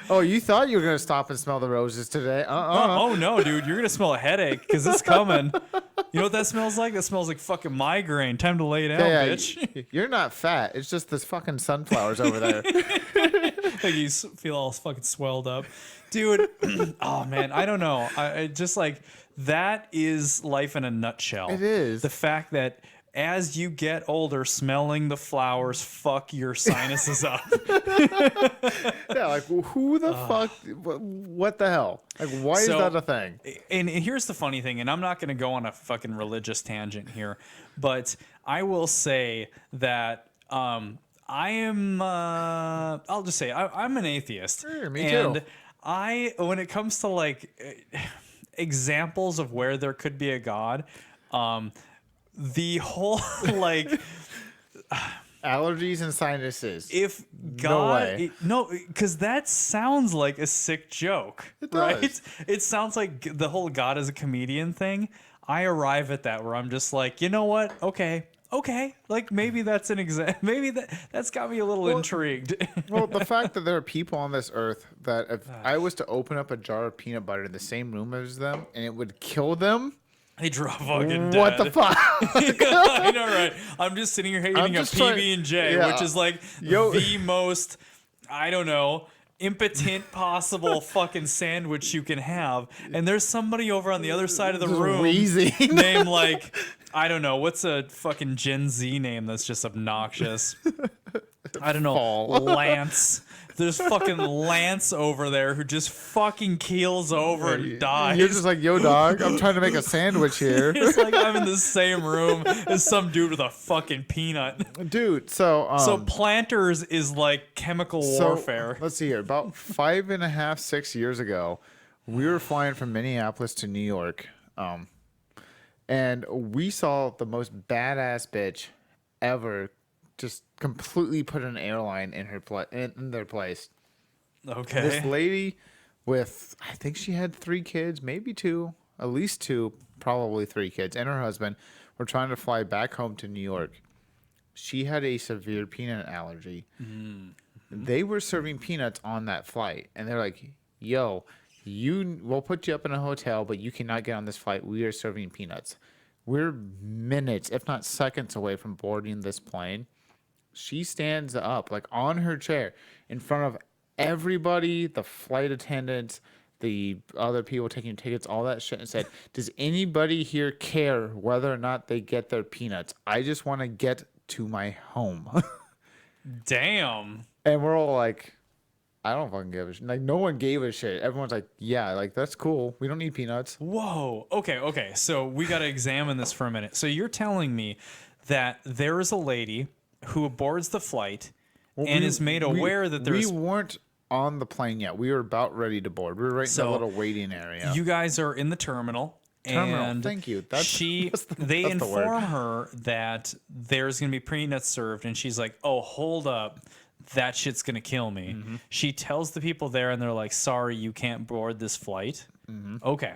Oh, you thought you were gonna stop and smell the roses today? Oh no, dude, you're gonna smell a headache because it's coming. You know what that smells like? That smells like fucking migraine. Time to lay down, Yeah, bitch. you're not fat. It's just this fucking sunflowers over there. Like you feel all fucking swelled up, dude. Oh man, I don't know. I just like that is life in a nutshell. It is. The fact that as you get older, smelling the flowers fuck your sinuses up. Yeah, like who the fuck? What the hell? Like, why is So- that a thing? And here's the funny thing, and I'm not going to go on a fucking religious tangent here, but I will say that I am. I'll just say I'm an atheist. Sure, me and too. when it comes to like examples of where there could be a God, the whole like. Allergies and sinuses. If No God, way. no, because that sounds like a sick joke, It right? does. It sounds like the whole God is a comedian thing. I arrive at that where I'm just like, you know what? Okay, like maybe that's an maybe that's got me a little intrigued. Well, the fact that there are people on this earth that if I was to open up a jar of peanut butter in the same room as them and it would kill them, They drop fucking dead. what the fuck? I know, right? I'm just sitting here eating a just trying- PB and J, yeah. which is like the most, I don't know, impotent possible fucking sandwich you can have. And there's somebody over on the other side of the Just room wheezing. named like, I don't know, what's a fucking Gen Z name that's just obnoxious? I don't know, Fall. Lance. There's fucking Lance over there who just fucking keels over and dies. You're just like, yo, dog, I'm trying to make a sandwich here. It's like I'm in the same room as some dude with a fucking peanut. Dude, so So Planters is like chemical warfare. Let's see here. About 5.5, 6 years ago, we were flying from Minneapolis to New York, and we saw the most badass bitch ever just completely put an airline in her in their place. Okay. This lady with, I think she had 3 kids, maybe 2, at least 2, probably 3 kids, and her husband were trying to fly back home to New York. She had a severe peanut allergy. They were serving peanuts on that flight, and they're like, yo, we'll put you up in a hotel, but you cannot get on this flight. We are serving peanuts. We're minutes, if not seconds away from boarding this plane. She stands up, like on her chair, in front of everybody, the flight attendants, the other people taking tickets, all that shit, and said, does anybody here care whether or not they get their peanuts? I just want to get to my home. Damn. And we're all like, I don't fucking give a shit. Like, no one gave a shit. Everyone's like, yeah, like, that's cool. We don't need peanuts. Whoa. Okay. So we got to examine this for a minute. So you're telling me that there is a lady who boards the flight and is made aware that there's. We weren't on the plane yet. We were about ready to board. We were right in So, the little waiting area. You guys are in the terminal. Terminal, And thank you. They that's the inform word. her that there's going to be peanuts served, and she's like, "Oh, hold up, that shit's gonna kill me. She tells the people there, and they're like, sorry, you can't board this flight. Okay.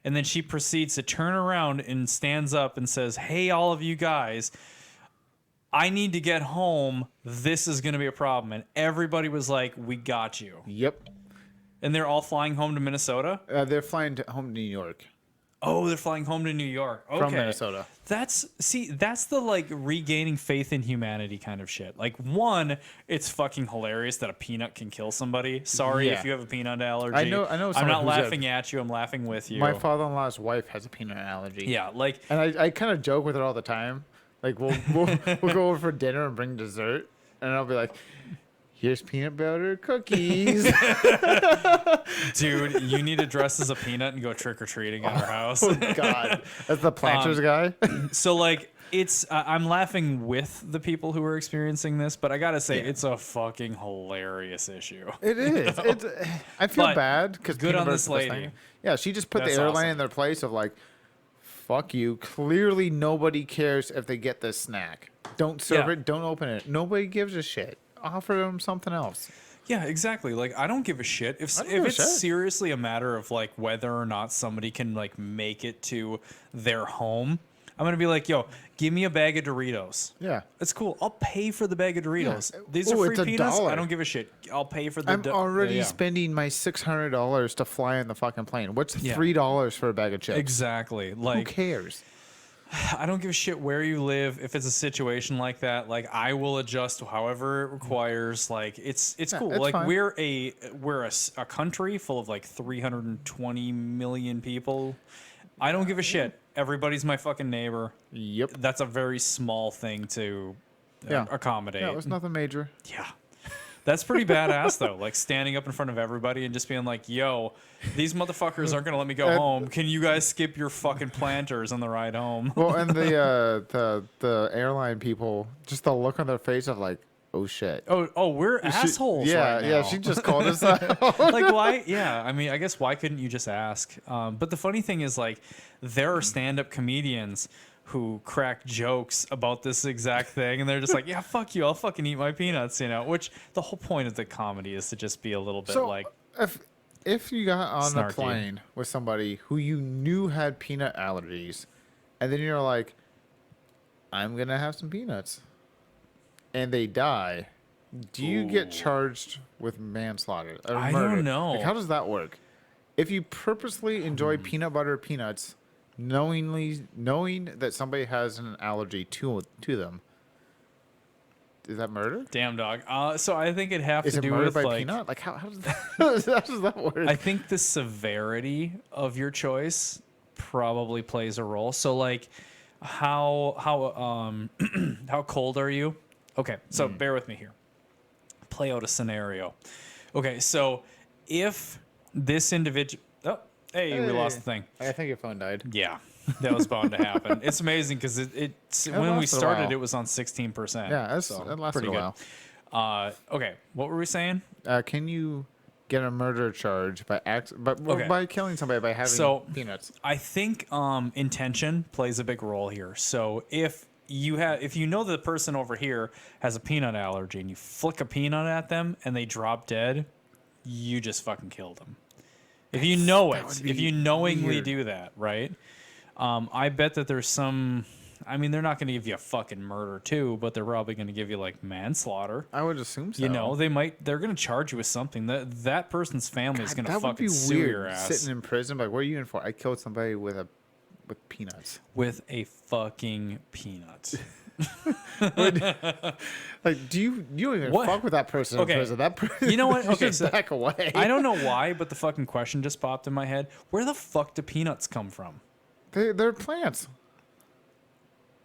And then she proceeds to turn around and stands up and says, hey, all of you guys, I need to get home. This is going to be a problem. And everybody was like, we got you. Yep. And they're all flying home to Minnesota? They're flying home to New York. Oh, they're flying home to New York. Okay. From Minnesota. That's the like regaining faith in humanity kind of shit. Like, one, it's fucking hilarious that a peanut can kill somebody. Sorry if you have a peanut allergy. I know. I'm not laughing at you. I'm laughing with you. My father-in-law's wife has a peanut allergy. Yeah, like, And I kind of joke with her all the time. Like we'll go over for dinner and bring dessert, and I'll be like, here's peanut butter cookies. dude, you need to dress as a peanut and go trick or treating at our house. Oh God, that's the planters guy. So like, it's I'm laughing with the people who are experiencing this, but I gotta say, it's a fucking hilarious issue. It is. It's. I feel But bad because good on this lady. Yeah, she just put That's the airline awesome. in their place of like, fuck you. Clearly, nobody cares if they get this snack. Don't serve Yeah. it. Don't open it. Nobody gives a shit. Offer them something else. Yeah, exactly. Like, I don't give a shit if I don't give a it's shit. seriously a matter of like whether or not somebody can like make it to their home. I'm gonna be like, yo, give me a bag of Doritos. Yeah. It's cool. I'll pay for the bag of Doritos. Yeah. These Ooh, are it's free peanuts. $1. I don't give a shit. I'll pay for the. I'm already yeah. spending my $600 to fly on the fucking plane. What's Yeah. $3 for a bag of chips? Exactly. Who Like, cares? I don't give a shit where you live. If it's a situation like that, like I will adjust however it requires. Like it's cool. it's Like fine. we're a country full of like 320 million people. I don't give a shit. Everybody's my fucking neighbor. Yep. That's a very small thing to Yeah. accommodate. Yeah, it was nothing major. Yeah. That's pretty badass though. Like standing up in front of everybody and just being like, "Yo, these motherfuckers aren't gonna let me go home. Can you guys skip your fucking planters on the ride home?" Well, and the airline people, just the look on their face of like, oh shit. We're assholes. Yeah, right yeah. now. She just called us out. Like why? Yeah, I mean, I guess why couldn't you just ask? But the funny thing is, like, there are stand-up comedians who crack jokes about this exact thing, and they're just like, "Yeah, fuck you, I'll fucking eat my peanuts," you know. Which the whole point of the comedy is to just be a little bit So like, if you got on Snarky. the plane with somebody who you knew had peanut allergies, and then you're like, I'm gonna have some peanuts, and they die, do you get charged with manslaughter or I murder? don't know. Like, how does that work? If you purposely enjoy peanut butter peanuts, knowing that somebody has an allergy to them, is that murder? "Damn dog." So I think it'd have Is to it do murder with by like. peanut? Like how does that how does that work? I think the severity of your choice probably plays a role. So like how how cold are you? Okay, so bear with me here. Play out a scenario. Okay, so if this individual we lost the thing. I think your phone died. Yeah. That was bound to happen. It's amazing because it's when we lasted a started while. it was on 16%. Yeah, it so lasted pretty a good. while. Okay, what were we saying? Can you get a murder charge by Okay. by killing somebody by having So- peanuts? I think intention plays a big role here. So if you know that the person over here has a peanut allergy and you flick a peanut at them and they drop dead, you just fucking killed them. If you know that it, would be if you knowingly weird. do that, right? I bet that there's some. I mean, they're not going to give you a fucking murder too, but they're probably going to give you like manslaughter. I would assume so. You know, they're going to charge you with something. That person's family is God, going to that would fucking be sue weird. your ass Sitting in prison, like, what are you in for? I killed somebody with peanuts. with a fucking peanut. Like, do you don't even What? fuck with that person Okay. in prison? That person, You know what? you Okay, should so back away. I don't know why, but the fucking question just popped in my head. Where the fuck do peanuts come from? They're plants.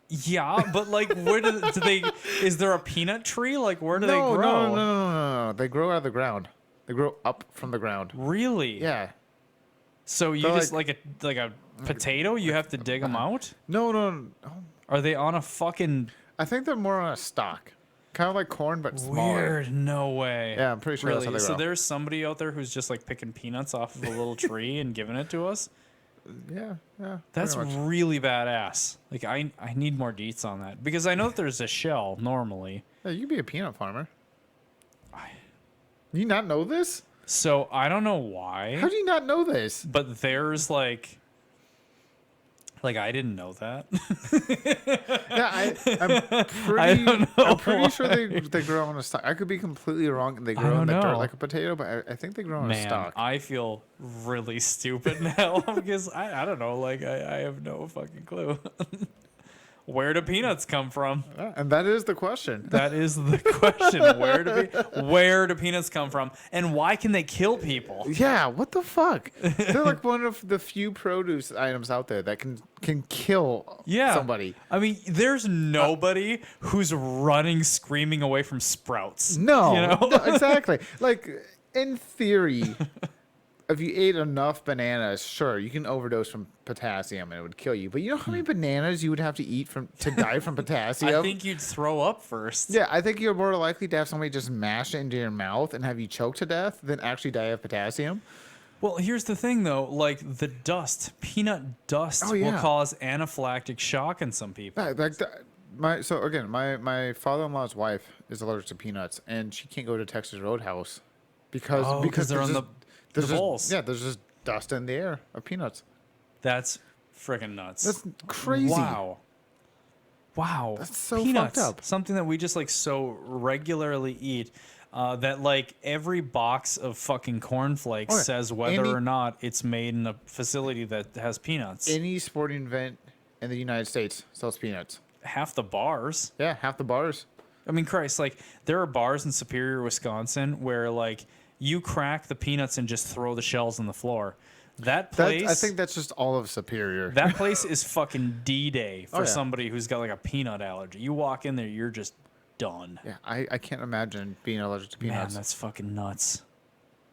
Yeah, but like, where do they? Is there a peanut tree? Like, where do they No, grow? no. They grow out of the ground. They grow up from the ground. Really? Yeah. So you They're just like a potato? You have to dig them out? No. Are they on a fucking I think they're more on a stalk, kind of like corn, but smaller. weird? No way. Yeah, I'm pretty sure that's Really? how they So grow. there's somebody out there who's just like picking peanuts off of a little tree and giving it to us? Yeah. That's pretty much. really badass. Like I need more deets on that because I know that there's a shell normally. Yeah, you could be a peanut farmer. Do you not know this? So I don't know why. How do you not know this? But there's like I didn't know that. Yeah, I'm pretty. I don't know I'm pretty sure why. they grow on a stalk. I could be completely wrong. And they I grow in don't the dirt know. like a potato, but I think they grow on a Man, stalk. I feel really stupid now because I don't know. Like I have no fucking clue. Where do peanuts come from? Yeah, and that is the question. That is the question. Where do peanuts come from? And why can they kill people? Yeah, what the fuck? They're like one of the few produce items out there that can kill somebody. I mean, there's nobody who's running screaming away from sprouts. No, You know? no, exactly. Like in theory, if you ate enough bananas, sure, you can overdose from potassium and it would kill you. But you know how many bananas you would have to eat to die from potassium? I think you'd throw up first. Yeah, I think you're more likely to have somebody just mash it into your mouth and have you choke to death than actually die of potassium. Well, here's the thing, though. Like the dust, peanut dust, will cause anaphylactic shock in some people. My father-in-law's wife is allergic to peanuts, and she can't go to Texas Roadhouse because they're on the bowls. there's just dust in the air of peanuts. That's freaking nuts. That's crazy. Wow. That's so Peanuts, fucked up. something that we just like so regularly eat. That like every box of fucking cornflakes says whether or not it's made in a facility that has peanuts. Any sporting event in the United States sells peanuts. Half the bars. Yeah, half the bars. I mean, Christ, like there are bars in Superior, Wisconsin, where like you crack the peanuts and just throw the shells on the floor. That place, I think that's just all of Superior. that place is fucking D-Day for yeah. somebody who's got like a peanut allergy. You walk in there, you're just done. Yeah, I can't imagine being allergic to Man, peanuts. that's fucking nuts.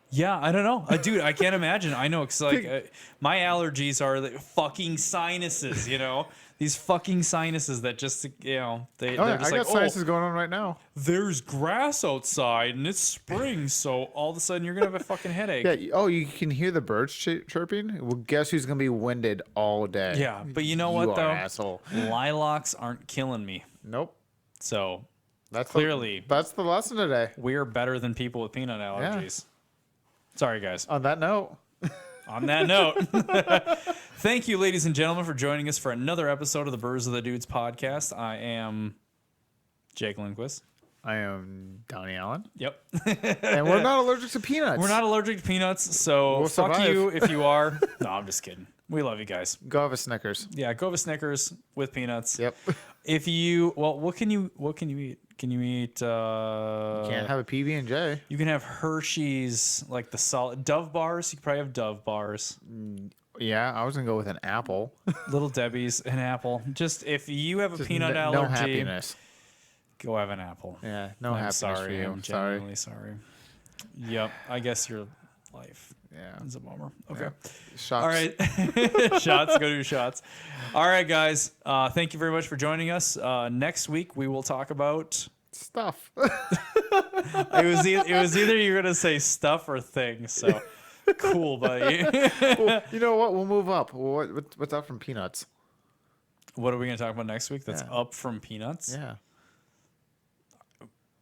Yeah, I don't know. Dude, I can't imagine. I know, because like my allergies are the fucking sinuses, you know? These fucking sinuses that just, you know, they're just I like, got sinuses going on right now. there's grass outside and it's spring, so all of a sudden you're going to have a fucking headache. Yeah. You can hear the birds chirping? Well, guess who's going to be winded all day? Yeah, but you know You what, are, though? asshole. Lilacs aren't killing me. Nope. So That's clearly, that's the lesson today. we're better than people with peanut allergies. Sorry, guys. On that note. On that note, thank you, ladies and gentlemen, for joining us for another episode of the Brews of the Dudes podcast. I am Jake Lindquist. I am Donnie Allen. Yep. And we're not allergic to peanuts. We're not allergic to peanuts, so We'll fuck survive. you if you are. No, I'm just kidding. We love you guys. Go have a Snickers. Yeah, go with Snickers with peanuts. Yep. If you, well, what can you eat? Can you eat? Can't have a PB&J. You can have Hershey's, like the solid Dove bars. You could probably have Dove bars. Yeah, I was going to go with an apple. Little Debbie's, an apple. Just if you have a Just peanut no allergy, happiness. go have an apple. Yeah, no I'm happiness sorry. for you. I'm genuinely sorry. Yep. I guess your life Yeah. is a bummer. Okay. Shots. All right. Shots. Go do shots. All right, guys. Thank you very much for joining us. Next week, we will talk about... Stuff. It was either you were going to say stuff or things. So, cool, buddy. Well, you know what? We'll move up. What's up from peanuts? What are we going to talk about next week that's Yeah. up from peanuts? Yeah.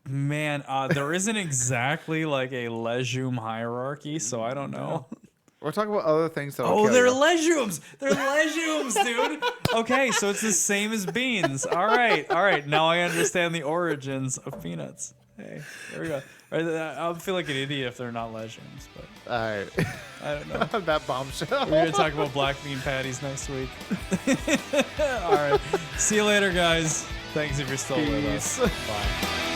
Man, there isn't exactly like a legume hierarchy, so I don't know. We're talking about other things that. Oh, they're legumes. They're legumes, dude. Okay, so it's the same as beans. All right. Now I understand the origins of peanuts. Hey, there we go. All right, I'll feel like an idiot if they're not legumes, but All right. I don't know. That bombshell. We're going to talk about black bean patties next week. All right. See you later, guys. Thanks if you're still with us. Peace. Bye.